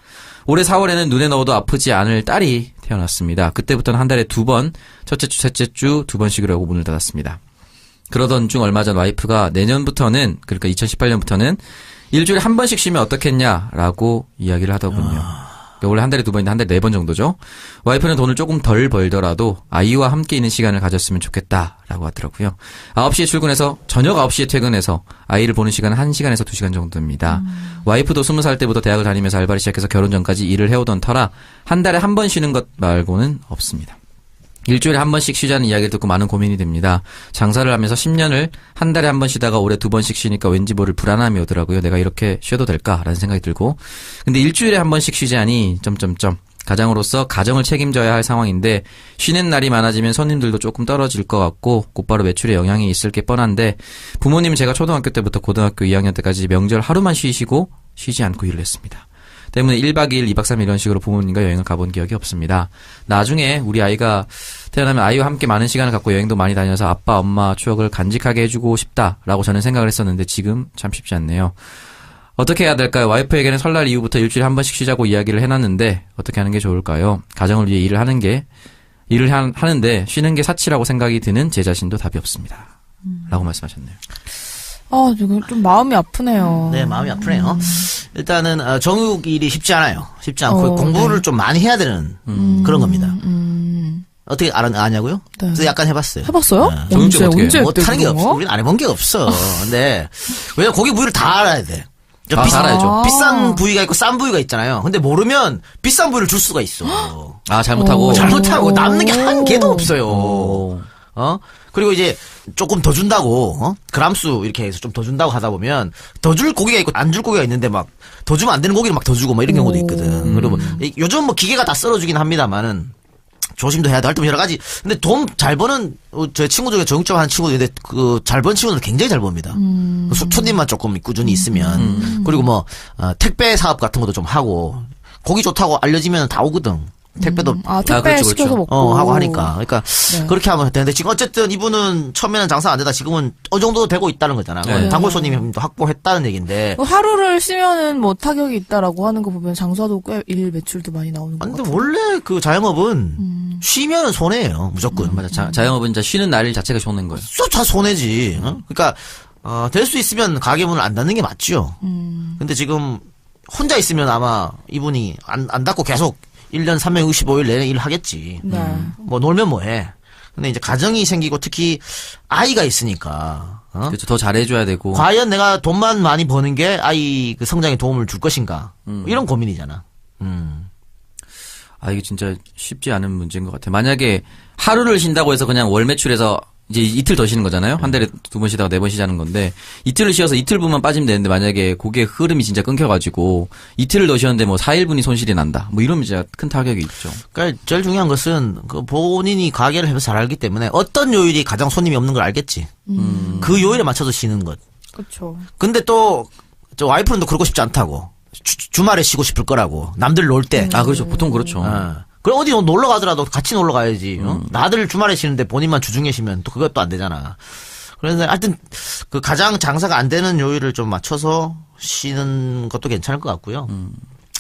올해 4월에는 눈에 넣어도 아프지 않을 딸이 태어났습니다. 그때부터는 한 달에 2번, 첫째 주, 셋째 주 2번 쉬기로 하고 문을 닫았습니다. 그러던 중 얼마 전 와이프가 내년부터는, 그러니까 2018년부터는 일주일에 한 번씩 쉬면 어떻겠냐라고 이야기를 하더군요. 원래 한 달에 2번인데 한 달에 4번 정도죠. 와이프는 돈을 조금 덜 벌더라도 아이와 함께 있는 시간을 가졌으면 좋겠다라고 하더라고요. 9시에 출근해서 저녁 9시에 퇴근해서 아이를 보는 시간은 1시간에서 2시간 정도입니다. 와이프도 20살 때부터 대학을 다니면서 알바를 시작해서 결혼 전까지 일을 해오던 터라 한 달에 한 번 쉬는 것 말고는 없습니다. 일주일에 한 번씩 쉬자는 이야기를 듣고 많은 고민이 됩니다. 장사를 하면서 10년을 한 달에 한 번 쉬다가 올해 2번씩 쉬니까 왠지 모를 불안함이 오더라고요. 내가 이렇게 쉬어도 될까라는 생각이 들고. 근데 일주일에 한 번씩 쉬자니 가장으로서 가정을 책임져야 할 상황인데 쉬는 날이 많아지면 손님들도 조금 떨어질 것 같고 곧바로 매출에 영향이 있을 게 뻔한데 부모님은 제가 초등학교 때부터 고등학교 2학년 때까지 명절 하루만 쉬시고 쉬지 않고 일을 했습니다. 때문에 1박 2일, 2박 3일 이런 식으로 부모님과 여행을 가본 기억이 없습니다. 나중에 우리 아이가 태어나면 아이와 함께 많은 시간을 갖고 여행도 많이 다녀서 아빠, 엄마 추억을 간직하게 해주고 싶다라고 저는 생각을 했었는데 지금 참 쉽지 않네요. 어떻게 해야 될까요? 와이프에게는 설날 이후부터 일주일에 한 번씩 쉬자고 이야기를 해놨는데 어떻게 하는 게 좋을까요? 가정을 위해 일을 하는데 쉬는 게 사치라고 생각이 드는 제 자신도 답이 없습니다. 라고 말씀하셨네요.
지금 좀 마음이 아프네요.
네, 마음이 아프네요. 일단은 정육 일이 쉽지 않아요. 쉽지 않고 공부를 좀 많이 해야 되는 그런 겁니다. 어떻게 아냐고요?
네.
그래서 약간 해봤어요.
해봤어요?
네.
언제
못하는 게 없어. 우리는 안 해본 게 없어. 근데 왜냐면 고기 부위를 다 알아야 돼.
알아야죠.
비싼 부위가 있고 싼 부위가 있잖아요. 근데 모르면 비싼 부위를 줄 수가 있어.
잘못하고
남는 게 한 개도 없어요. 그리고 이제 조금 더 준다고, 그람수 이렇게 해서 좀 더 준다고 하다 보면 더 줄 고기가 있고 안 줄 고기가 있는데 막 더 주면 안 되는 고기를 막 더 주고 막 이런 경우도 있거든. 그리고 요즘 뭐 기계가 다 썰어주긴 합니다만은 조심도 해야 돼. 할 때 여러 가지. 근데 돈 잘 버는 제 친구 중에 정육점 하는 친구도 있는데 그 잘 버는 친구는 굉장히 잘 법니다. 손님만 조금 꾸준히 있으면. 그리고 뭐 택배 사업 같은 것도 좀 하고 고기 좋다고 알려지면 다 오거든. 택배도
택배
그렇죠,
시켜서 먹고
하고 하니까. 그러니까 그렇게 하면 되는데 지금 어쨌든 이분은 처음에는 장사 안 되다 지금은 어느 정도 되고 있다는 거잖아.
네.
단골 손님이 확보했다는 얘기인데.
하루를 쉬면은 뭐 타격이 있다라고 하는 거 보면 장사도 꽤 일 매출도 많이 나오는 거 같아요.
근데 원래 그 자영업은 쉬면은 손해예요. 무조건.
맞아. 자영업은 진짜 쉬는 날 자체가 손해인 거예요.
다 손해지. 그러니까 될 수 있으면 가게 문을 안 닫는 게 맞죠. 근데 지금 혼자 있으면 아마 이분이 안 닫고 계속 1년 365일 내내 일을 하겠지.
네.
뭐 놀면 뭐해. 근데 이제 가정이 생기고 특히 아이가 있으니까.
그렇죠. 더 잘해줘야 되고.
과연 내가 돈만 많이 버는 게 아이 그 성장에 도움을 줄 것인가. 이런 고민이잖아.
이게 진짜 쉽지 않은 문제인 것 같아요. 만약에 하루를 쉰다고 해서 그냥 월 매출에서 이제 이틀 더 쉬는 거잖아요. 한 달에 2번 쉬다가 4번 쉬자는 건데 이틀을 쉬어서 이틀분만 빠지면 되는데 만약에 고객 흐름이 진짜 끊겨가지고 이틀을 더 쉬었는데 뭐 4일분이 손실이 난다. 뭐 이러면 진짜 큰 타격이 있죠.
그러니까 제일 중요한 것은 그 본인이 가게를 해서 잘 알기 때문에 어떤 요일이 가장 손님이 없는 걸 알겠지. 그 요일에 맞춰서 쉬는 것.
그렇죠.
근데 또 저 와이프는 또 그러고 싶지 않다고. 주말에 쉬고 싶을 거라고. 남들 놀 때.
그렇죠. 보통 그렇죠.
그럼 어디 놀러 가더라도 같이 놀러 가야지. 나들 주말에 쉬는데 본인만 주중에 쉬면 또 그것도 안 되잖아. 그래서 하여튼 그 가장 장사가 안 되는 요일을 좀 맞춰서 쉬는 것도 괜찮을 것 같고요.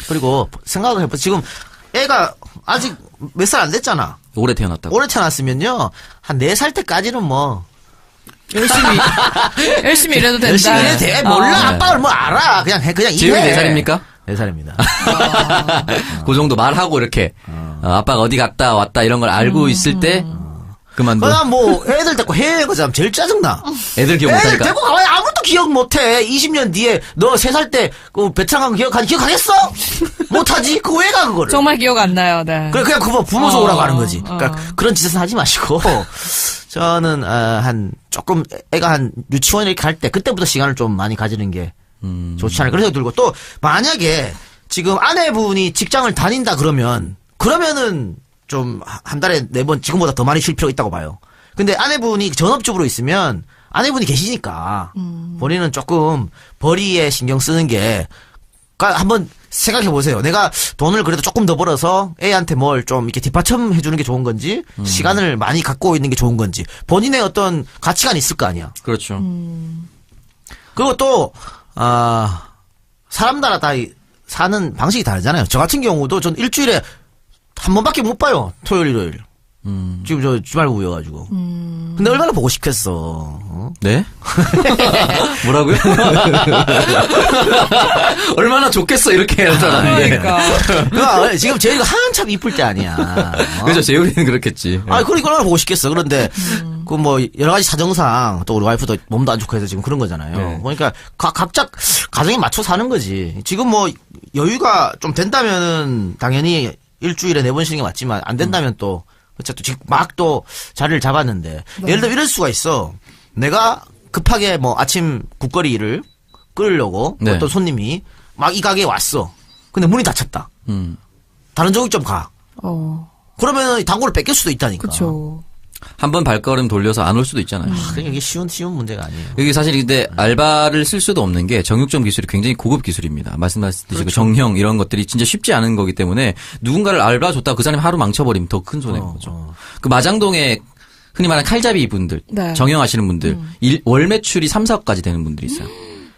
그리고 생각을 해봐. 지금 애가 아직 몇 살 안 됐잖아.
올해 태어났다고.
올해 태어났으면요. 한 4살 때까지는 뭐
열심히 일해도 된다.
열심히 일해도 돼. 몰라. 아빠를 뭐 알아. 그냥 일해.
재율이 4살입니까?
4살입니다.
그 정도 말하고 이렇게 아빠가 어디 갔다 왔다 이런 걸 알고 있을 때 그만둬.
그냥 뭐 애들 데리고 해외 가자면 제일 짜증나.
애들 기억 못하니까.
애들 데리고 가봐야 아무것도 기억 못해. 20년 뒤에 너 3살 때 그 베트남 간 기억하겠어? 못하지? 그거 왜 가 그거를?
정말 기억 안 나요. 네.
그냥 그거 부모 속으라고 하는 거지. 그러니까 그런 짓은 하지 마시고 저는 한 조금 애가 한 유치원 이렇게 갈 때 그때부터 시간을 좀 많이 가지는 게 좋지 않을까 그런 생각이 들고 또 만약에 지금 아내분이 직장을 다닌다 그러면은 좀 한 달에 4번 지금보다 더 많이 쉴 필요가 있다고 봐요. 근데 아내분이 전업주부로 있으면 아내분이 계시니까 본인은 조금 벌이에 신경 쓰는 게 그러니까 한번 생각해 보세요. 내가 돈을 그래도 조금 더 벌어서 애한테 뭘 좀 이렇게 뒷받침 해주는 게 좋은 건지 시간을 많이 갖고 있는 게 좋은 건지 본인의 어떤 가치관이 있을 거 아니야.
그렇죠.
그리고 또 사람마다 다 사는 방식이 다르잖아요. 저 같은 경우도 전 일주일에 한 번밖에 못 봐요. 토요일, 일요일. 지금 저 주말부부여가지고. 근데 얼마나 보고 싶겠어.
네? 뭐라고요? 얼마나 좋겠어 이렇게 할 줄 알았는데.
그러니까 지금 저희가 한참 이쁠 때 아니야.
그렇죠. 재율이는 그렇겠지.
그러니까 얼마나 보고 싶겠어. 그런데 그 뭐 여러 가지 사정상 또 우리 와이프도 몸도 안 좋고 해서 지금 그런 거잖아요.
네.
그러니까 각자 가정에 맞춰 사는 거지. 지금 뭐 여유가 좀 된다면은 당연히 일주일에 4번 쉬는 게 맞지만 안 된다면 또 그렇죠. 또 지금 막 또 자리를 잡았는데 예를 들어 이럴 수가 있어. 내가 급하게 뭐 아침 국거리를 끓이려고 어떤 손님이 막 이 가게에 왔어. 근데 문이 닫혔다. 다른 정육점 가. 그러면 단골을 뺏길 수도 있다니까.
그렇죠.
한 번 발걸음 돌려서 안 올 수도 있잖아요.
그러니까 이게 쉬운 문제가 아니에요.
여기 사실 근데 알바를 쓸 수도 없는 게 정육점 기술이 굉장히 고급 기술입니다. 말씀하셨듯이 그렇죠. 정형 이런 것들이 진짜 쉽지 않은 거기 때문에 누군가를 알바 줬다 그 사람이 하루 망쳐버리면 더 큰 손해인 거죠. 그 마장동에 흔히 말하는 칼잡이 분들, 정형하시는 분들, 월 매출이 3, 4억까지 되는 분들이 있어요.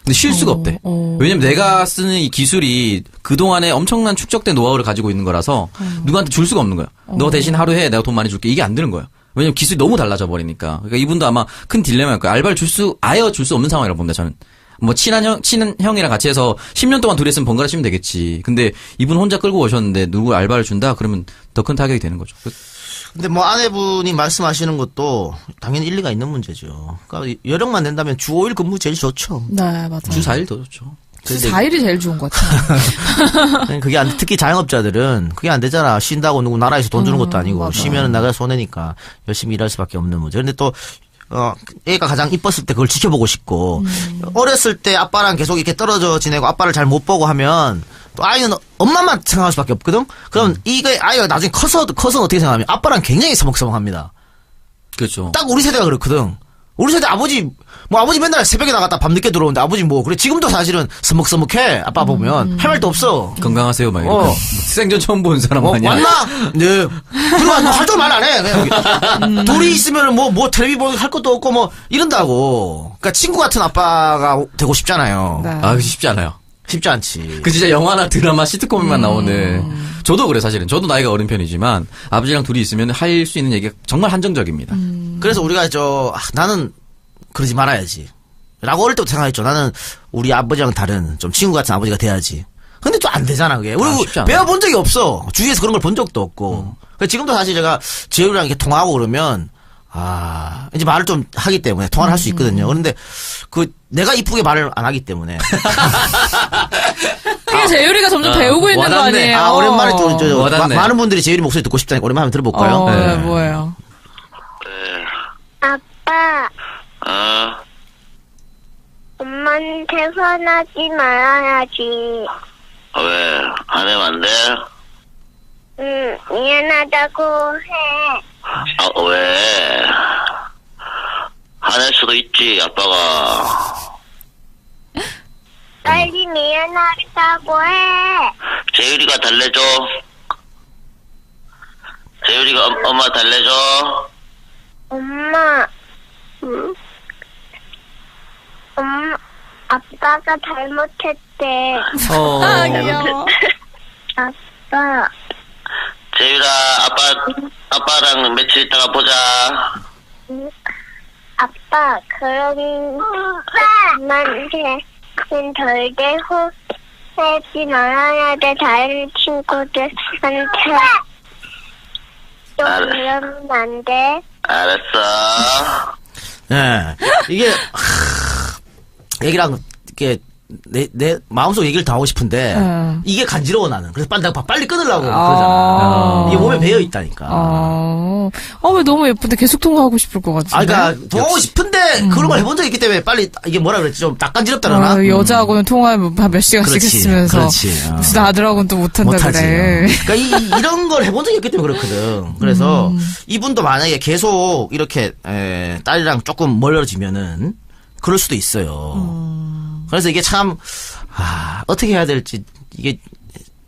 근데 쉴 수가 없대. 왜냐면 내가 쓰는 이 기술이 그동안에 엄청난 축적된 노하우를 가지고 있는 거라서 누구한테 줄 수가 없는 거야. 너 대신 하루 해. 내가 돈 많이 줄게. 이게 안 되는 거야. 왜냐면 기술이 너무 달라져 버리니까. 그러니까 이분도 아마 큰 딜레마일 거예요. 알바를 아예 줄 수 없는 상황이라고 봅니다, 저는. 뭐 친한 형이랑 같이 해서 10년 동안 둘이 했으면 번갈아 치면 되겠지. 근데 이분 혼자 끌고 오셨는데 누구 알바를 준다? 그러면 더 큰 타격이 되는 거죠.
근데 뭐 아내분이 말씀하시는 것도 당연히 일리가 있는 문제죠. 그러니까 여력만 낸다면 주 5일 근무 제일 좋죠.
네, 맞아요.
주 4일 더 좋죠.
주 4일이 제일 좋은 것 같아요.
그게 특히 자영업자들은 그게 안 되잖아. 쉰다고 누구 나라에서 돈 주는 것도 아니고 쉬면은 나가 손해니까 열심히 일할 수밖에 없는 문제. 근데 또 애가 가장 이뻤을 때 그걸 지켜보고 싶고 어렸을 때 아빠랑 계속 이렇게 떨어져 지내고 아빠를 잘 못 보고 하면 또 아이는 엄마만 생각할 수밖에 없거든. 그럼 이게 아이가 나중에 커서 어떻게 생각하면 아빠랑 굉장히 서먹서먹합니다.
그렇죠.
딱 우리 세대가 그렇거든. 우리 세대 아버지 맨날 새벽에 나갔다 밤늦게 들어오는데 아버지 그래 지금도 사실은 서먹서먹해. 아빠 보면 할 말도 없어.
건강하세요 막 이러고. 생전 처음 본 사람 아니야.
왔나? 네. 그리고 할 줄 말 안 해. 둘이 있으면 뭐 텔레비 보고 할 것도 없고 뭐 이런다고. 그러니까 친구 같은 아빠가 되고 싶잖아요.
네.
아, 쉽지 않아요.
쉽지 않지.
그 진짜 영화나 드라마 시트콤에만 나오는. 저도 그래 사실은. 저도 나이가 어린 편이지만 아버지랑 둘이 있으면 할 수 있는 얘기가 정말 한정적입니다.
그래서 우리가 나는 그러지 말아야지. 라고 어릴 때부터 생각했죠. 나는 우리 아버지랑 다른 좀 친구 같은 아버지가 돼야지. 근데 또 안 되잖아 그게. 우리 배워본 적이 없어. 주위에서 그런 걸 본 적도 없고. 지금도 사실 제가 지혜우랑 이렇게 통화하고 그러면 이제 말을 좀 하기 때문에 통화를 할 수 있거든요. 그런데 내가 이쁘게 말을 안 하기 때문에.
그게 재율이가 점점 배우고 있는 거 아니에요?
오랜만에 많은 분들이 재율이 목소리 듣고 싶다니까 오랜만에 한번 들어볼까요?
네, 뭐예요?
아빠. 엄마한테 화나지 말아야지.
왜? 안 하면 안 돼?
응, 미안하다고 해.
왜? 화낼 수도 있지, 아빠가.
빨리 미안하다고 해.
재율이가 달래줘. 재율이가 엄마 달래줘.
엄마. 아빠가 잘못했대.
귀여워.
아빠.
재율아, 아빠랑 며칠 있다가 보자.
아빠, 그럼 엄마한테 덜 대고 하지 말아야 돼. 다른 친구들한테 좀 그러면 안 돼.
알았어.
네. 이게 얘기랑 이렇게 내 마음속 얘기를 다 하고 싶은데 이게 간지러워 나는. 그래서 빨리 끊으려고 그러잖아. 이게 몸에 배어 있다니까.
왜 너무 예쁜데 계속 통화하고 싶을 것 같은데.
그러니까 통화하고 싶은데 그런 걸 해본 적이 있기 때문에 빨리 이게 뭐라 그랬지 좀 낯간지럽다 그러나.
여자하고는 통화하면 몇 시간씩 했으면서 무슨 아들하고는 또 못한다 그래.
그러니까 이런 걸 해본 적이 있기 때문에 그렇거든. 그래서 이분도 만약에 계속 이렇게 딸이랑 조금 멀어지면은 그럴 수도 있어요. 그래서 이게 참 어떻게 해야 될지 이게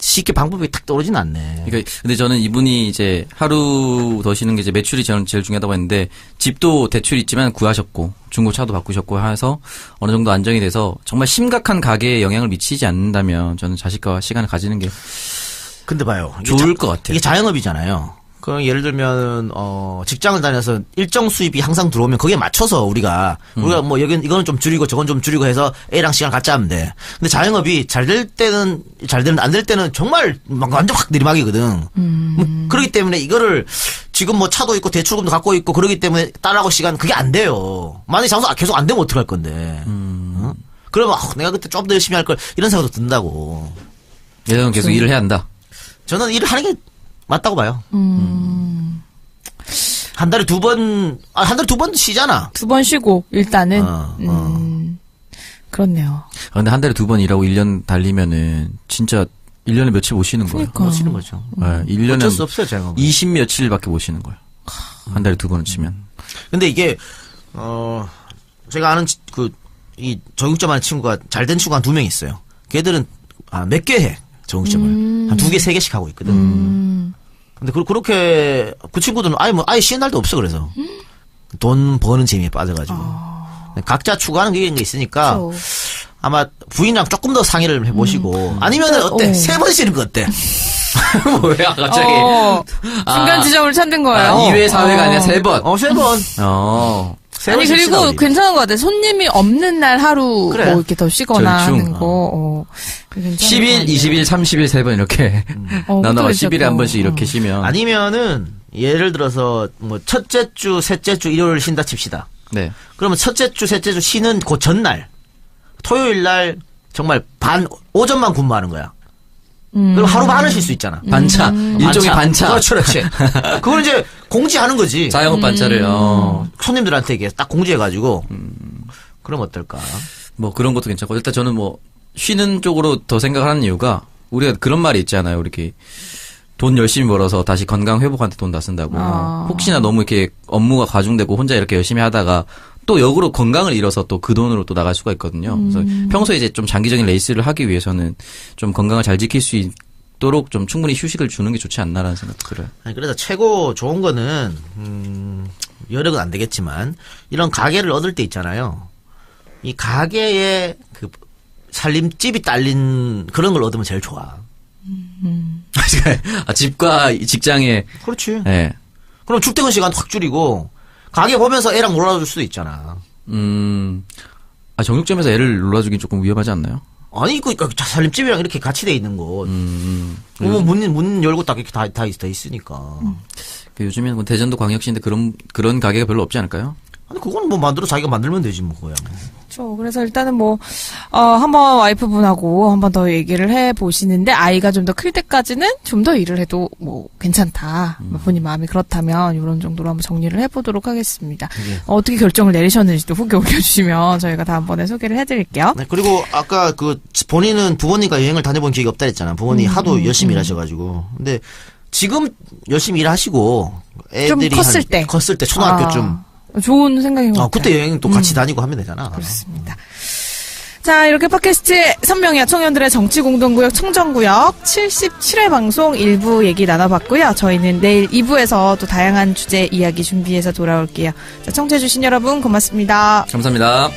쉽게 방법이 탁 떠오르진 않네.
그러니까 근데 저는 이분이 이제 하루 더 쉬는 게 이제 매출이 저는 제일 중요하다고 했는데 집도 대출이 있지만 구하셨고 중고차도 바꾸셨고 해서 어느 정도 안정이 돼서 정말 심각한 가계에 영향을 미치지 않는다면 저는 자식과 시간을 가지는 게
근데 봐요.
좋을 것 같아요.
이게 자영업이잖아요. 그럼 예를 들면 직장을 다녀서 일정 수입이 항상 들어오면 거기에 맞춰서 우리가 뭐 이거는 좀 줄이고 저건 좀 줄이고 해서 A랑 시간 같이 하면 돼. 근데 자영업이 잘 될 때는 잘 되는 안 될 때는 정말 막 완전 확 내리막이거든. 그렇기 때문에 이거를 지금 뭐 차도 있고 대출금도 갖고 있고 그러기 때문에 딸하고 시간 그게 안 돼요. 만약에 장사 계속 안 되면 어떡할 건데. 그러면 내가 그때 좀 더 열심히 할 걸 이런 생각도 든다고.
예전은 계속 일을 해야 한다.
저는 일을 하는 게 맞다고 봐요. 한 달에 두 번 쉬잖아.
2번 쉬고, 일단은. 그렇네요.
근데 한 달에 2번 일하고 1년 달리면은, 진짜 1년에 며칠 못 쉬는 거예요.
못 쉬는 거죠.
네, 1년에
어쩔 수 없어요, 제가.
20 며칠밖에 못 쉬는 거예요. 한 달에 2번은 치면.
근데 이게, 제가 아는 이 정육점 하는 친구가, 잘된 친구가 한 2명 있어요. 걔들은, 몇 개 해. 정육점을. 한 2개, 3개씩 하고 있거든. 근데 그렇게, 그 친구들은 아예 쉬는 날도 없어, 그래서. 돈 버는 재미에 빠져가지고. 각자 추구하는 게 있으니까,
그렇죠.
아마 부인이랑 조금 더 상의를 해보시고, 아니면은 어때? 3번 쉬는 거 어때?
뭐야, 갑자기.
중간 지점을 찾는 거예요.
2회, 4회가 아니라 3번.
3번.
아니, 그리고 괜찮은 것 같아. 손님이 없는 날 하루, 그래. 뭐 이렇게 더 쉬거나
절충.
하는 거.
10일, 20일, 30일 3번 이렇게. 나눠 10일에 한 번씩 이렇게 쉬면.
아니면은, 예를 들어서, 뭐, 첫째 주, 셋째 주, 일요일 쉰다 칩시다.
네.
그러면 첫째 주, 셋째 주 쉬는 그 전날, 토요일 날, 정말 오전만 근무하는 거야. 그럼 하루 반을 쉴 수 있잖아.
반차. 일종의 반차.
그렇지. 그걸 이제 공지하는 거지.
자영업 반차를,
손님들한테 이게 딱 공지해가지고, 그럼 어떨까?
뭐 그런 것도 괜찮고, 일단 저는 뭐, 쉬는 쪽으로 더 생각을 하는 이유가, 우리가 그런 말이 있잖아요. 이렇게, 돈 열심히 벌어서 다시 건강 회복한테 돈 다 쓴다고. 혹시나 너무 이렇게 업무가 과중되고 혼자 이렇게 열심히 하다가, 또 역으로 건강을 잃어서 또 그 돈으로 또 나갈 수가 있거든요. 그래서 평소에 이제 좀 장기적인 레이스를 하기 위해서는 좀 건강을 잘 지킬 수 있도록 좀 충분히 휴식을 주는 게 좋지 않나라는 생각도 들어요.
아니, 그래서 최고 좋은 거는, 여력은 안 되겠지만, 이런 가게를 얻을 때 있잖아요. 이 가게에 그 살림집이 딸린 그런 걸 얻으면 제일 좋아.
집과 직장에.
그렇지.
네.
그럼 출퇴근 시간 확 줄이고, 가게 보면서 애랑 놀아줄 수도 있잖아.
정육점에서 애를 놀아주긴 조금 위험하지 않나요?
아니, 살림집이랑 이렇게 같이 돼 있는 곳. 문 열고 딱 이렇게 다 있으니까.
요즘에는 대전도 광역시인데 그런 가게가 별로 없지 않을까요?
아니, 그건 뭐 자기가 만들면 되지, 뭐, 그거야.
그렇죠. 그래서 일단은 뭐, 한번 와이프분하고 한번 더 얘기를 해보시는데, 아이가 좀 더 클 때까지는 좀 더 일을 해도 뭐, 괜찮다. 본인 마음이 그렇다면, 이런 정도로 한번 정리를 해보도록 하겠습니다. 어떻게 결정을 내리셨는지도 후기 올려주시면 저희가 다음번에 소개를 해드릴게요.
네, 그리고 아까 본인은 부모님과 여행을 다녀본 기억이 없다 했잖아. 부모님이 하도 열심히 일하셔가지고. 근데 지금 열심히 일하시고, 애들이
좀
컸을 때 초등학교쯤.
좋은 생각인 것 같아요.
그때 여행 또 같이 다니고 하면 되잖아.
그렇습니다. 자, 이렇게 팟캐스트 선명야 청년들의 정치공동구역 청정구역 77회 방송 1부 얘기 나눠봤고요. 저희는 내일 2부에서 또 다양한 주제 이야기 준비해서 돌아올게요. 자, 청취해주신 여러분 고맙습니다.
감사합니다.